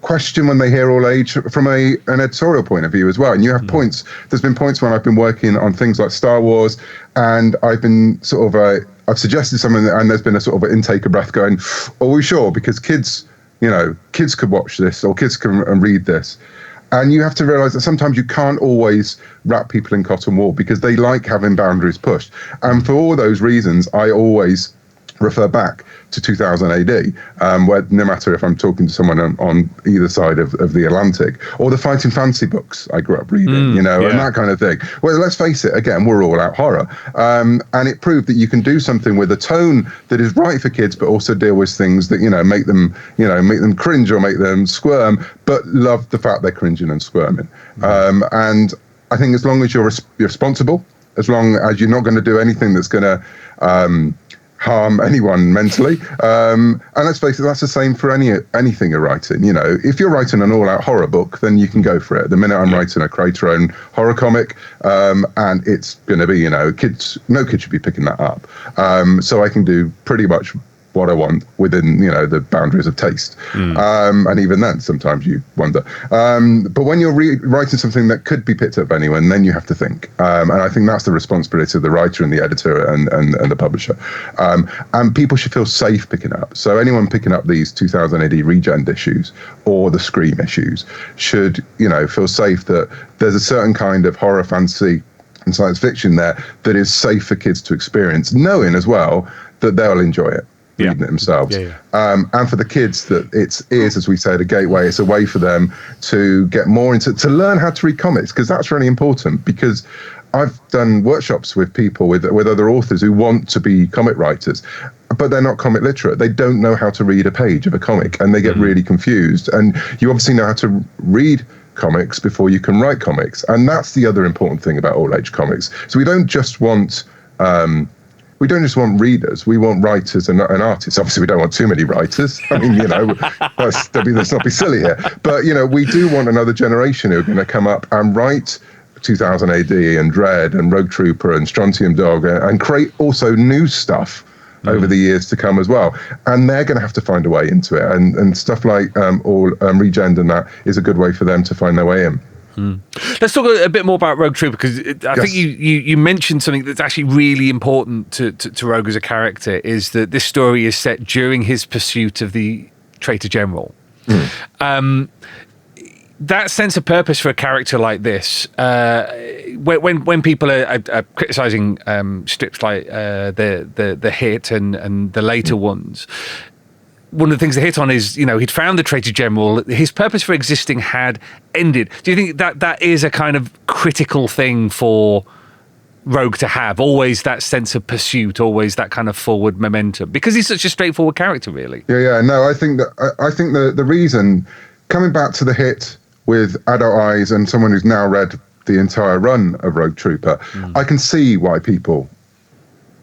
question when they hear all age from an editorial point of view as well. And you have points, there's been points when I've been working on things like Star Wars, and I've been sort of I've suggested something, and there's been a sort of an intake of breath going, are we sure? Because kids could watch this, or kids can read this. And you have to realize that sometimes you can't always wrap people in cotton wool, because they like having boundaries pushed. And for all those reasons, I always refer back to 2000 AD, where no matter if I'm talking to someone on either side of the Atlantic, or the Fighting Fantasy books I grew up reading, and that kind of thing. Well, let's face it, again, we're all out horror. And it proved that you can do something with a tone that is right for kids, but also deal with things that, make them cringe or make them squirm, but love the fact they're cringing and squirming. And I think as long as you're responsible, as long as you're not going to do anything that's going to harm anyone mentally, and let's face it, that's the same for anything you're writing. If you're writing an all-out horror book, then you can go for it. The minute I'm writing a create-your-own horror comic, and it's going to be, no kid should be picking that up. So I can do pretty much what I want within, the boundaries of taste. And even then, sometimes you wonder. But when you're writing something that could be picked up by anyone, then you have to think. And I think that's the responsibility of the writer and the editor and the publisher. And people should feel safe picking up. So anyone picking up these 2000 AD Regened issues or the Scream issues should, feel safe that there's a certain kind of horror, fantasy, and science fiction there that is safe for kids to experience, knowing as well that they'll enjoy it. Reading it themselves. And for the kids, that it is, as we said, a gateway. It's a way for them to get more to learn how to read comics, because that's really important. Because I've done workshops with people, with other authors who want to be comic writers, but they're not comic literate. They don't know how to read a page of a comic, and they get really confused. And you obviously know how to read comics before you can write comics. And that's the other important thing about all age comics. So we don't just want readers, we want writers and artists. Obviously, we don't want too many writers. I mean, let's not be silly here. But, we do want another generation who are going to come up and write 2000 AD and Dredd and Rogue Trooper and Strontium Dog and create also new stuff over the years to come as well. And they're going to have to find a way into it. And stuff like Regened and that is a good way for them to find their way in. Let's talk a bit more about Rogue Trooper, because I think you mentioned something that's actually really important to Rogue as a character, is that this story is set during his pursuit of the Traitor General. That sense of purpose for a character like this, when people are criticising strips like the Hit and the later ones, one of the things they hit on is, he'd found the Traitor General. His purpose for existing had ended. Do you think that is a kind of critical thing for Rogue to have? Always that sense of pursuit, always that kind of forward momentum, because he's such a straightforward character, really. No, I think the reason, coming back to the Hit with adult eyes and someone who's now read the entire run of Rogue Trooper, I can see why people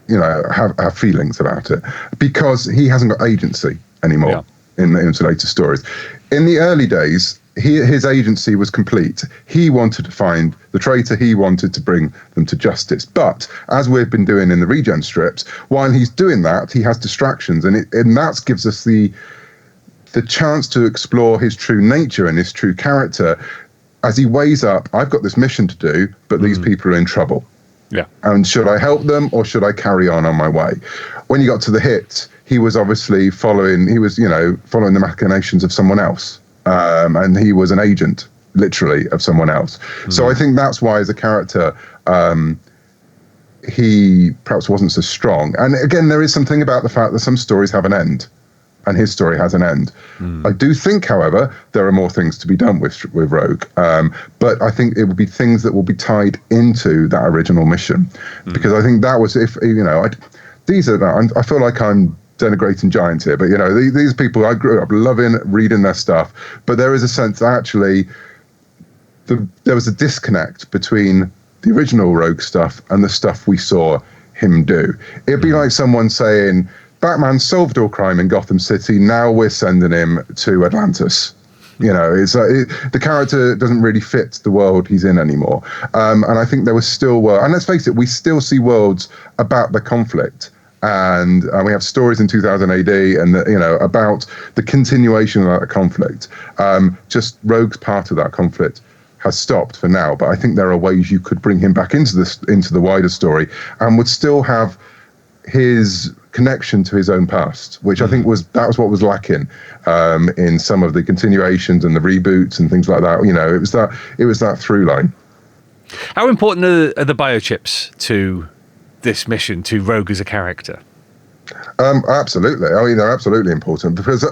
have feelings about it, because he hasn't got agency anymore in the later stories. In the early days, his agency was complete. He wanted to find the traitor. He wanted to bring them to justice. But as we've been doing in the Regen strips, while he's doing that, he has distractions, and that gives us the chance to explore his true nature and his true character as he weighs up, I've got this mission to do, but these people are in trouble. And should I help them, or should I carry on my way? When he got to the Hit, he was obviously following the machinations of someone else. And he was an agent, literally, of someone else. So I think that's why, as a character, he perhaps wasn't so strong. And again, there is something about the fact that some stories have an end, and his story has an end. I do think, however, there are more things to be done with Rogue. But I think it would be things that will be tied into that original mission. Because I think that was, I feel like I'm denigrating giants here, but these people, I grew up loving reading their stuff, but there is a sense that actually there was a disconnect between the original Rogue stuff and the stuff we saw him do. It'd be like someone saying, Batman solved all crime in Gotham City, now we're sending him to Atlantis. It's the character doesn't really fit the world he's in anymore. And I think there was still, and let's face it, we still see worlds about the conflict. And we have stories in 2000 AD and about the continuation of that conflict. Just Rogue's part of that conflict has stopped for now, but I think there are ways you could bring him back into the wider story and would still have his connection to his own past, which I think was what was lacking in some of the continuations and the reboots and things like that. It was that through line. How important are the biochips to this mission, to Rogue as a character? Absolutely. I mean, they're absolutely important because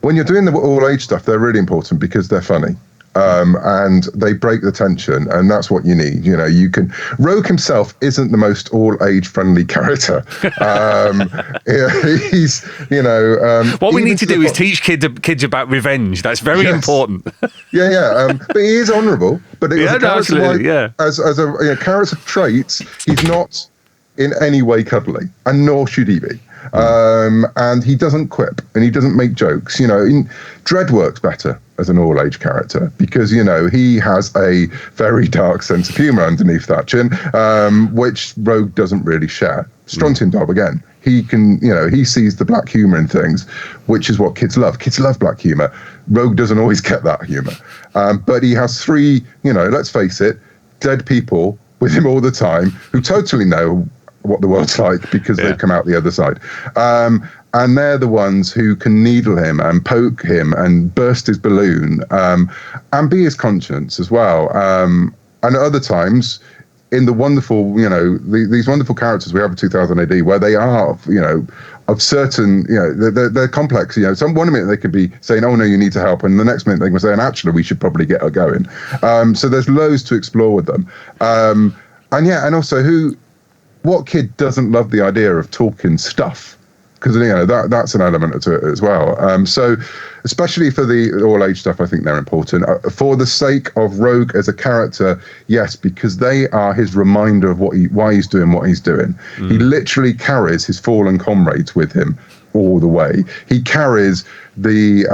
when you're doing the all age stuff, they're really important because they're funny. And they break the tension, and that's what you need. Rogue himself isn't the most all-age friendly character. He's, what we need to do is teach kids about revenge. That's very important. But he is honourable. But as a character traits, he's not in any way cuddly, and nor should he be. And he doesn't quip, and he doesn't make jokes. Dredd works better as an all-age character because he has a very dark sense of humour underneath that chin, which Rogue doesn't really share. Strontium Dob again, he can, he sees the black humour in things, which is what kids love. Kids love black humour. Rogue doesn't always get that humour, but he has three, let's face it, dead people with him all the time who totally know what the world's like because they've come out the other side. And they're the ones who can needle him and poke him and burst his balloon and be his conscience as well. And at other times, in the wonderful, these wonderful characters we have in 2000 AD, where they are, of certain, they're complex. One minute they could be saying, "Oh no, you need to help," and the next minute they can say, "Actually, we should probably get her going." So there's loads to explore with them. And also what kid doesn't love the idea of talking stuff? Because that's an element to it as well. So, especially for the all-age stuff, I think they're important. For the sake of Rogue as a character, yes, because they are his reminder of why he's doing what he's doing. He literally carries his fallen comrades with him all the way. He carries the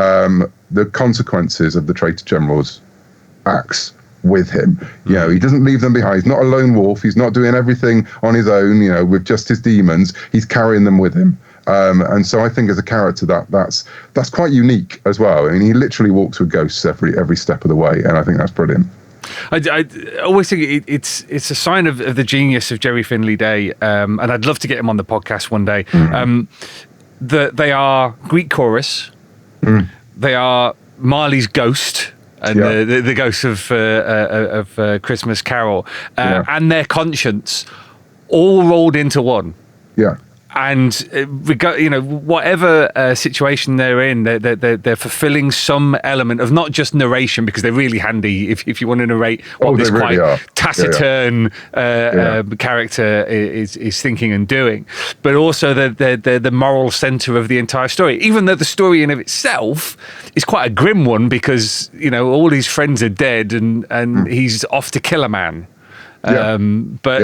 consequences of the Traitor General's acts with him. He doesn't leave them behind. He's not a lone wolf. He's not doing everything on his own, with just his demons. He's carrying them with him. And so I think as a character that's quite unique as well. I mean, he literally walks with ghosts every step of the way, and I think that's brilliant. I always think it's a sign of the genius of Jerry Finley Day, and I'd love to get him on the podcast one day. That they are Greek chorus, they are Marley's ghost, and the ghost of Christmas Carol, and their conscience, all rolled into one. Yeah. And whatever situation they're in, they're fulfilling some element of not just narration, because they're really handy if you want to narrate what this really quite taciturn character is thinking and doing, but also they're the moral center of the entire story. Even though the story in of itself is quite a grim one, because all his friends are dead and he's off to kill a man. But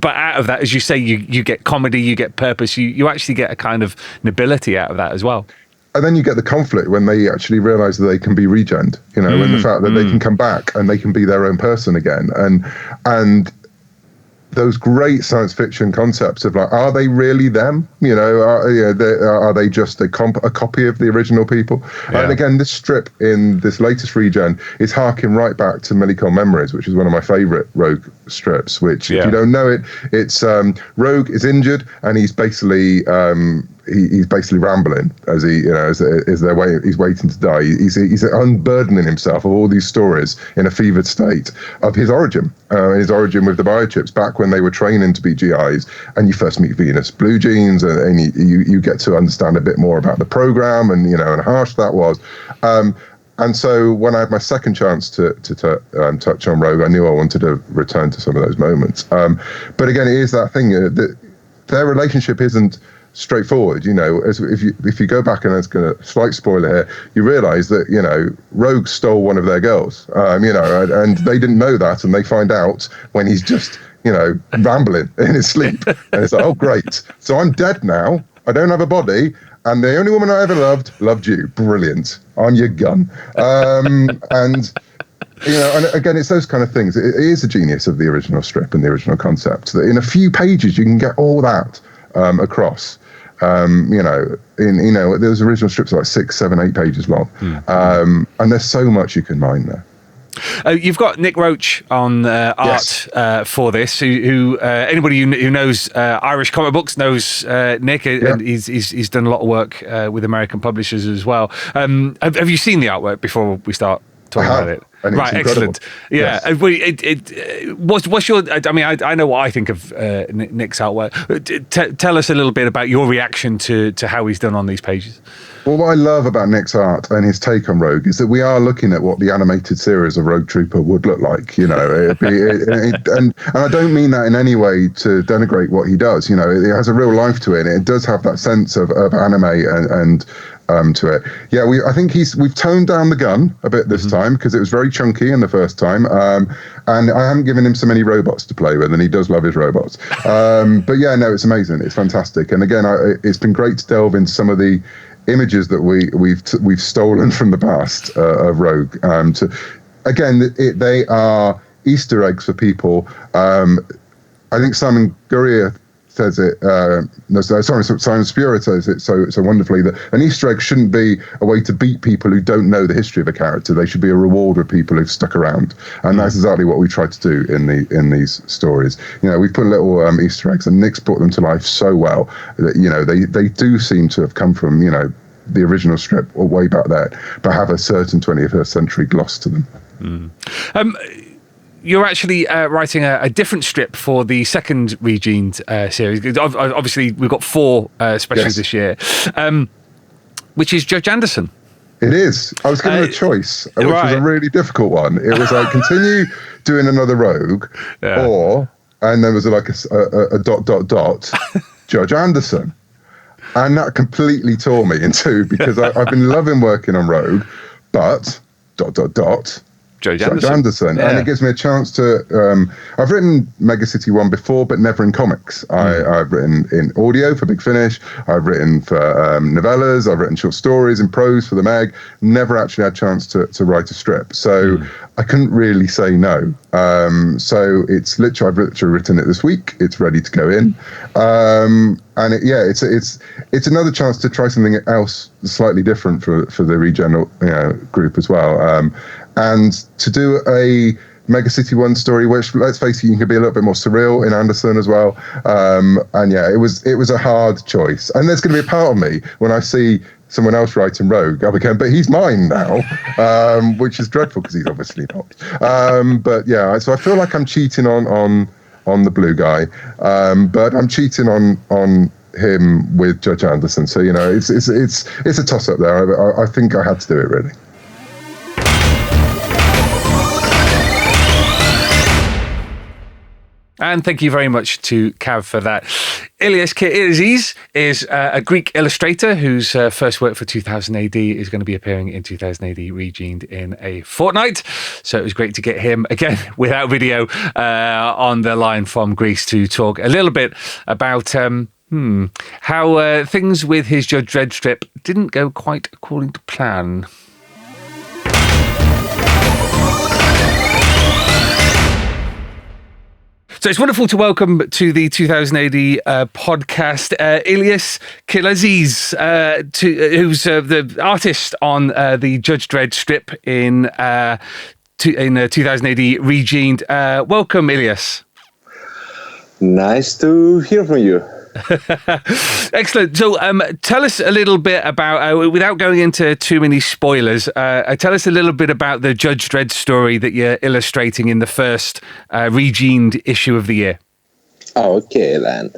out of that, as you say, you get comedy, you get purpose, you actually get a kind of nobility out of that as well. And then you get the conflict when they actually realise that they can be regened, when the fact that they can come back and they can be their own person again, and those great science fiction concepts of are they really them? Are they just a copy of the original people? And again, this strip in this latest regen is harking right back to Millicom Memories, which is one of my favourite Rogue strips. Which, if you don't know it, it's Rogue is injured and he's basically he's basically rambling as he's waiting to die. He's unburdening himself of all these stories in a fevered state of his origin with the biochips back when they were training to be GIs, and you first meet Venus Blue Jeans, and you get to understand a bit more about the program and and how harsh that was. And so when I had my second chance to touch on Rogue, I knew I wanted to return to some of those moments. But again, it is that thing that their relationship isn't straightforward. If you go back, and it's going to slight spoiler here, you realise that Rogue stole one of their girls. And they didn't know that, and they find out when he's just rambling in his sleep, and it's like, oh great, so I'm dead now. I don't have a body, and the only woman I ever loved you. Brilliant. I'm your gun. And again, it's those kind of things. It is the genius of the original strip and the original concept that in a few pages you can get all that across. Those original strips are like 6, 7, 8 pages long, and there's so much you can mine there. You've got Nick Roach on art for this. Who anybody who knows Irish comic books knows Nick, and he's done a lot of work with American publishers as well. Have you seen the artwork before we start talking about it. And right, excellent. Yeah, yes. What's your? I mean, I know what I think of Nick's artwork. Tell us a little bit about your reaction to how he's done on these pages. Well, what I love about Nick's art and his take on Rogue is that we are looking at what the animated series of Rogue Trooper would look like. You know, and I don't mean that in any way to denigrate what he does. You know, it has a real life to it. And it does have that sense of anime and to it. Yeah, I think we've toned down the gun a bit this time because it was very chunky in the first time. And I haven't given him so many robots to play with, and he does love his robots. But yeah, no, it's amazing. It's fantastic. And again, it's been great to delve into some of the images that we've stolen from the past of Rogue. They are Easter eggs for people. I think Simon Gurrier says it. Simon Spurrier says it so wonderfully that an Easter egg shouldn't be a way to beat people who don't know the history of a character. They should be a reward for people who've stuck around, and that's exactly what we try to do in these stories. You know, we put little Easter eggs, and Nick's brought them to life so well that they do seem to have come from the original strip or way back there, but have a certain 21st century gloss to them. You're actually writing a different strip for the second Regened series. Obviously, we've got 4 specials this year, which is Judge Anderson. It is. I was given a choice, which was a really difficult one. It was like continue doing another Rogue, and there was like a ... Judge Anderson. And that completely tore me in two because I've been loving working on Rogue, but ... Judge Anderson. And it gives me a chance to I've written Mega City 1 before, but never in comics. I've written in audio for Big Finish, I've written for novellas, I've written short stories in prose for the Meg, never actually had a chance to write a strip, so I couldn't really say no. So it's literally, I've literally written it this week, it's ready to go in, and it's another chance to try something else slightly different for the Regen group as well. And to do a Mega City 1 story, which, let's face it, you can be a little bit more surreal in Anderson as well. It was a hard choice. And there's going to be a part of me when I see someone else writing Rogue, I'll be going, but he's mine now, which is dreadful because he's obviously not. But yeah, so I feel like I'm cheating on the blue guy, but I'm cheating on him with Judge Anderson. So it's a toss up there. I think I had to do it really. And thank you very much to Cav for that. Ilias Kyriazis is a Greek illustrator whose first work for 2000 AD is going to be appearing in 2000 AD Regened in a fortnight. So it was great to get him, again, without video, on the line from Greece to talk a little bit about how things with his Judge Dredd strip didn't go quite according to plan. So it's wonderful to welcome to the 2000 AD podcast Ilias Kyriazis, who's the artist on the Judge Dredd strip in 2000 AD Regened. Welcome, Ilias. Nice to hear from you. Excellent. So tell us a little bit about, without going into too many spoilers, tell us a little bit about the Judge Dredd story that you're illustrating in the first Regened issue of the year. Okay, then.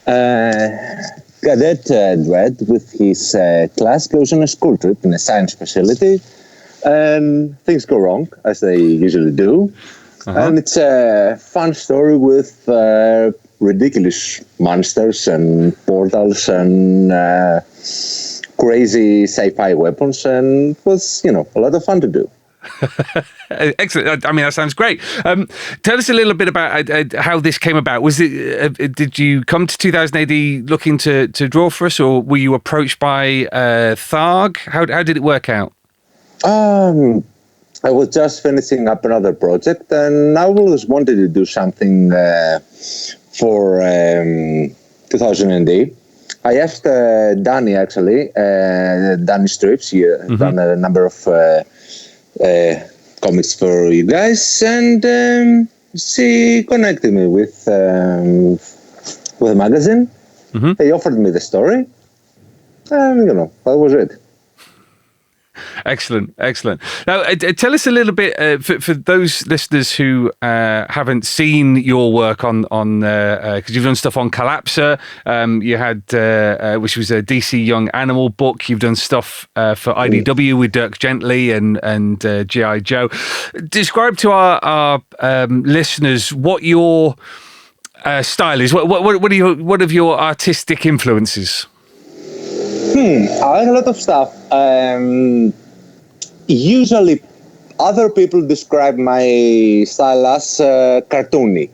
Cadet Dredd with his class goes on a school trip in a science facility, and things go wrong, as they usually do. And it's a fun story with ridiculous monsters and portals and crazy sci-fi weapons, and it was, a lot of fun to do. Excellent. I mean, that sounds great. Tell us a little bit about how this came about. Was it? Did you come to 2000 AD looking to draw for us, or were you approached by Tharg? How did it work out? I was just finishing up another project, and I always wanted to do something for 2000 AD. I asked Danny, actually, Danny Strips. He done a number of comics for you guys, and she connected me with a magazine. They offered me the story, and that was it. Excellent. Now, tell us a little bit for those listeners who haven't seen your work on because you've done stuff on Collapser. You had which was a DC Young Animal book. You've done stuff for IDW with Dirk Gently and G.I. Joe. Describe to our listeners what your style is. What are your artistic influences? I like a lot of stuff. Usually, other people describe my style as cartoony.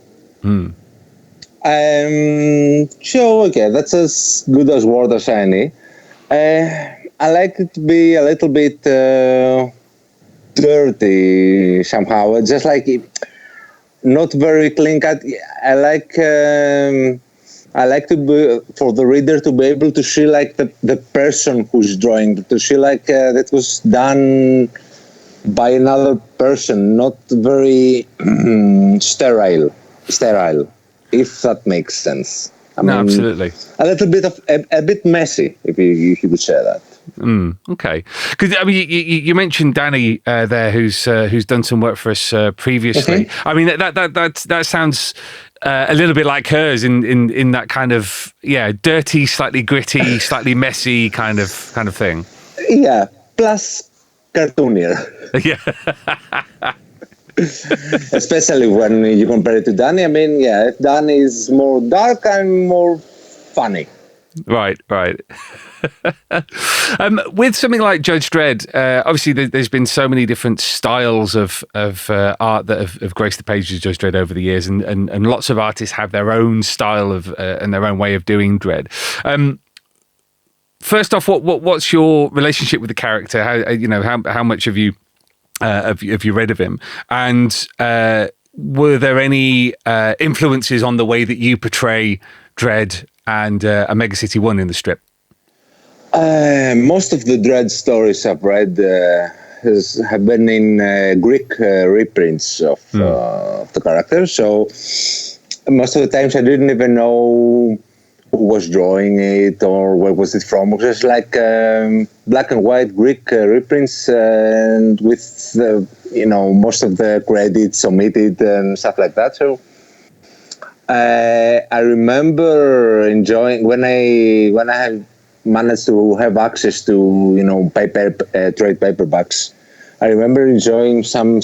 So, okay, that's as good as word as any. I like it to be a little bit dirty somehow. It's just like not very clean cut. I like to be, for the reader to be able to see like the person who's drawing, to see like that was done by another person, not very sterile, if that makes sense. I mean, absolutely. A little bit of a bit messy, if you could say that. Okay, because I mean, you mentioned Danny there, who's done some work for us previously. I mean, that sounds a little bit like hers in that kind of dirty, slightly gritty, slightly messy kind of thing. Yeah, plus cartoonier. Yeah. Especially when you compare it to Danny. I mean, if Danny is more dark, I'm more funny. Right. With something like Judge Dredd, obviously there's been so many different styles of art that have graced the pages of Judge Dredd over the years, and lots of artists have their own style of and their own way of doing Dredd. First off, what's your relationship with the character? How much have you read of him? And were there any influences on the way that you portray Dredd and Omega City 1 in the strip? Most of the Dredd stories I've read have been in Greek reprints of the character. So most of the times I didn't even know who was drawing it or where was it from. It was like black and white Greek reprints, and with most of the credits omitted and stuff like that. So I remember enjoying when I had managed to have access to trade paperbacks. I remember enjoying some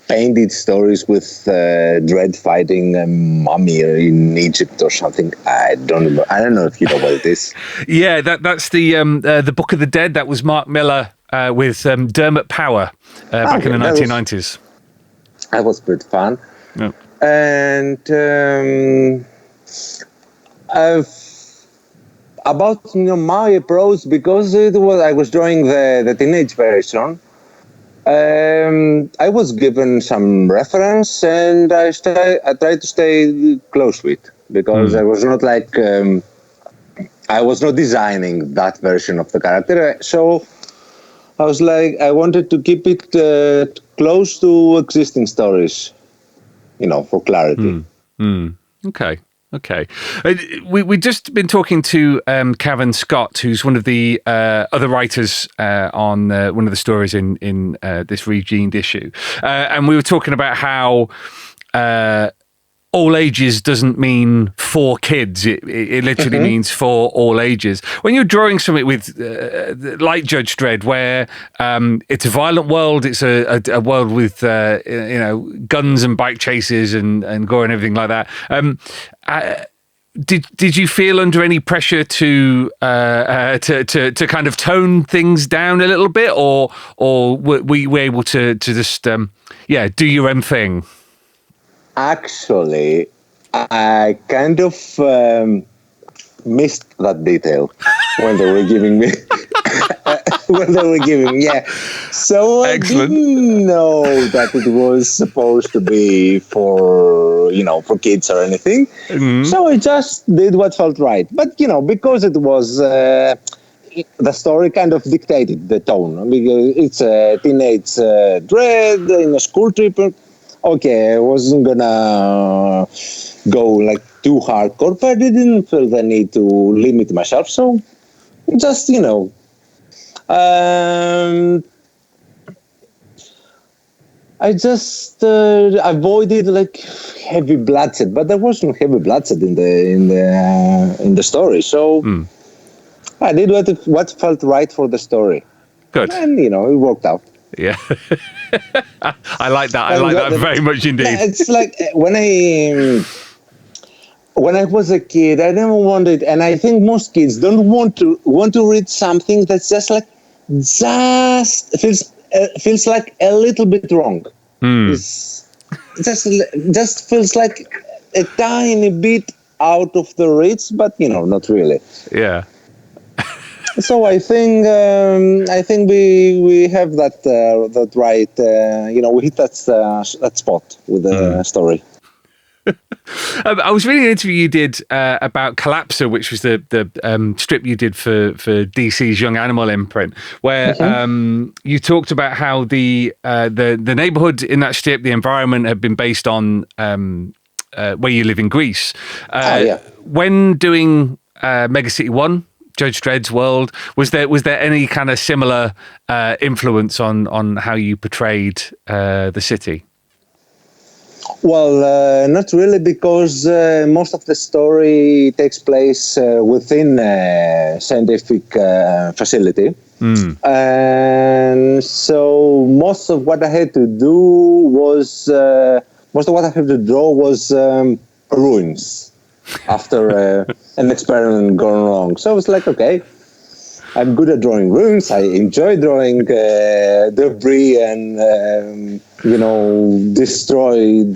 painted stories with Dredd fighting a mummy in Egypt or something. I don't know if you know what it is. Yeah, that's the Book of the Dead. That was Mark Miller with Dermot Power back in the 1990s. That was pretty fun. Yeah. And about my approach, because I was drawing the teenage version. I was given some reference, and I tried to stay close to it, because I was not I was not designing that version of the character. So I was like, I wanted to keep it close to existing stories, for clarity. Okay. We've just been talking to Cavan Scott, who's one of the other writers on one of the stories in this Regened issue. And we were talking about how all ages doesn't mean for kids. It literally means for all ages. When you're drawing something with like Judge Dredd, where it's a violent world, it's a world with guns and bike chases and gore and everything like that. Did you feel under any pressure to kind of tone things down a little bit, or were you able to just do your own thing? Actually, I kind of missed that detail when they were giving me. So I didn't know that it was supposed to be for kids or anything. So I just did what felt right. But because it was the story kind of dictated the tone. I mean, it's a teenage Dredd in a school trip. Okay, I wasn't gonna go too hardcore, but I didn't feel the need to limit myself. So just I just avoided like heavy bloodshed, but there wasn't heavy bloodshed in the story. So I did what felt right for the story. Good. And it worked out. Yeah. I like that. I like that very much indeed. It's like when I was a kid, I never wanted, and I think most kids don't want to read something that's just feels like a little bit wrong. It's just feels like a tiny bit out of the reach, but not really. Yeah. So I think we have that right. We hit that spot with the story. I was reading an interview you did about Collapser, which was the strip you did for DC's Young Animal imprint, where you talked about how the neighborhood in that strip, the environment, had been based on where you live in Greece. When doing Mega City 1, Judge Dredd's world, was there any kind of similar influence on how you portrayed the city? Well, not really, because most of the story takes place within a scientific facility. And so most of what I had to draw was ruins after an experiment gone wrong. So I was like, okay, I'm good at drawing ruins. I enjoy drawing debris and destroyed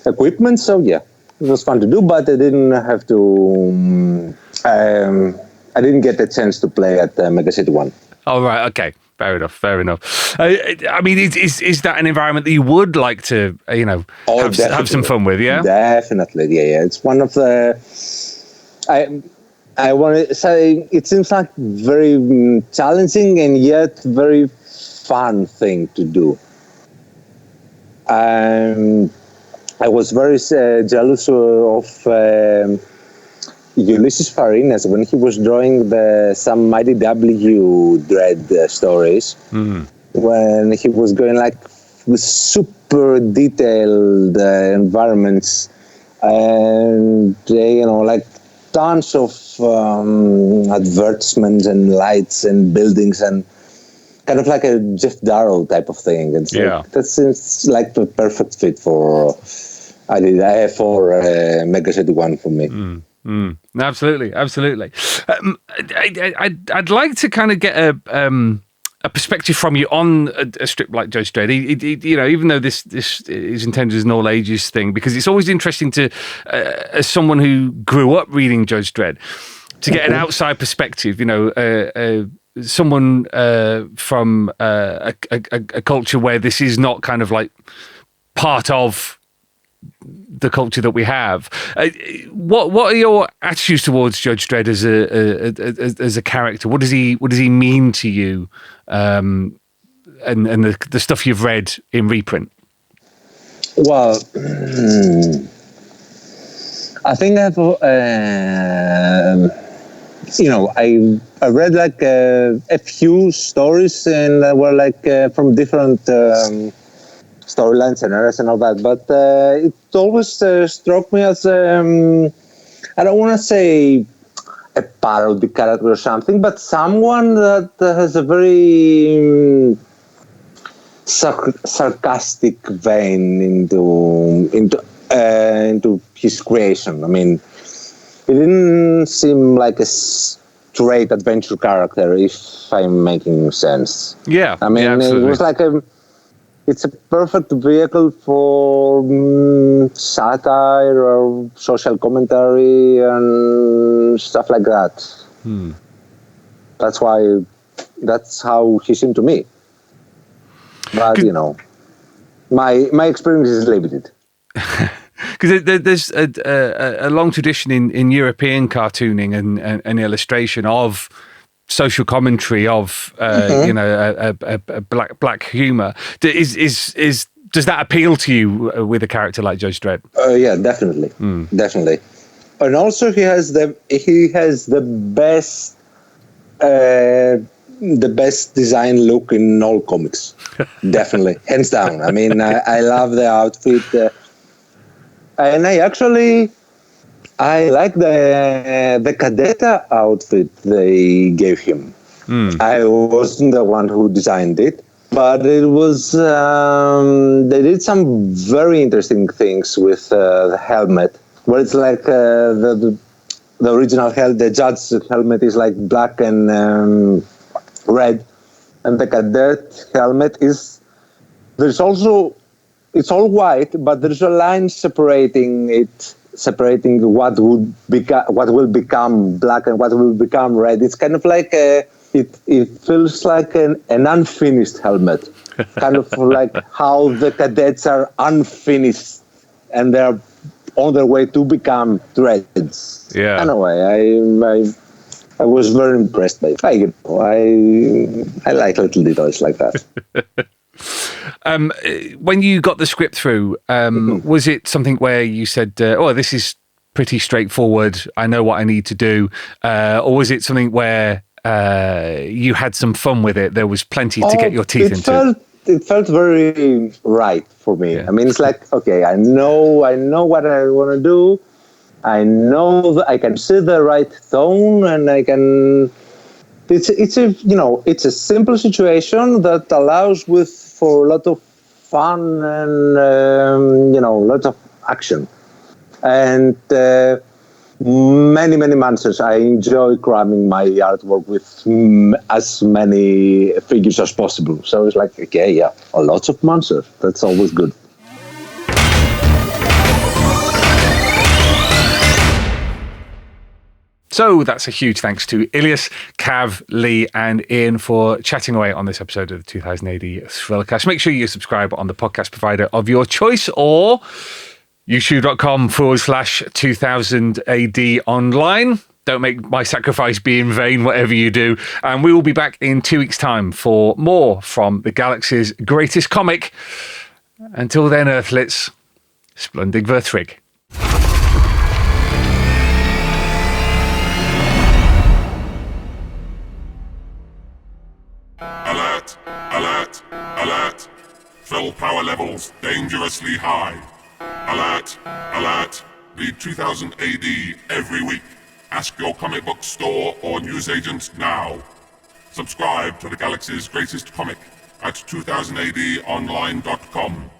equipment. So yeah, it was fun to do, but I didn't have to. I didn't get the chance to play at Mega City 1. Oh right, okay, fair enough. I mean, is that an environment that you would like to have some fun with? Yeah, definitely. Yeah. It's one of the. I want to say it seems like very challenging and yet very fun thing to do. I was very jealous of Ulysses Farinas when he was drawing some IDW Dredd stories. When he was going like with super detailed environments and like tons of advertisements and lights and buildings and kind of like a Jeff Darrow type of thing. It's that seems like the perfect fit for Mega City 1 for me. Absolutely. I'd like to kind of get a perspective from you on a strip like Judge Dredd. Even though this is intended as an all ages thing, because it's always interesting to, as someone who grew up reading Judge Dredd, to get an outside perspective. Someone from a culture where this is not kind of like part of the culture that we have. What are your attitudes towards Judge Dredd as a character? What does he mean to you? And the stuff you've read in reprint. Well, I think I've I read like a few stories and they were like from different storylines and eras and all that, but it always struck me as I don't want to say a parody character or something, but someone that has a very sarcastic vein into his creation. I mean, it didn't seem like a straight adventure character, if I'm making sense. Yeah, I mean, it was like it's a perfect vehicle for satire or social commentary and stuff like that. That's how he seemed to me. But my experience is limited. Because there's a long tradition in European cartooning and illustration of social commentary of a black humor. Does that appeal to you with a character like Judge Dredd? Yeah, definitely, definitely. And also, he has the best the best design look in all comics, definitely, hands down. I mean, I love the outfit, and I like the cadet outfit they gave him. I wasn't the one who designed it, but it was. They did some very interesting things with the helmet, where it's like the original helmet. The judge's helmet is like black and red, and the cadet helmet is. It's all white, but there's a line separating what will become black and what will become red. It's kind of like it feels like an unfinished helmet, kind of like how the cadets are unfinished and they're on their way to become Dredds. Yeah. Anyway, I was very impressed by it. I like little details like that. When you got the script through, was it something where you said, "Oh, this is pretty straightforward. I know what I need to do," or was it something where you had some fun with it? There was plenty to get your teeth into. It felt very right for me. Yeah. I mean, it's like, okay, I know what I want to do. I know that I can see the right tone, and I can. It's a simple situation that allows for a lot of fun and a lot of action, and many monsters. I enjoy cramming my artwork with as many figures as possible. So it's like, okay, yeah, lots of monsters. That's always good. So that's a huge thanks to Ilias, Cav, Leigh, and Ian for chatting away on this episode of the 2000 AD Thrillcast. Make sure you subscribe on the podcast provider of your choice or youtube.com/2000 AD online. Don't make my sacrifice be in vain, whatever you do. And we will be back in 2 weeks' time for more from the galaxy's greatest comic. Until then, Earthlets, splundig verthrig. Alert! Alert! Alert! Fill power levels dangerously high. Alert! Alert! Read 2000 AD every week. Ask your comic book store or newsagent now. Subscribe to the galaxy's greatest comic at 2000ADonline.com.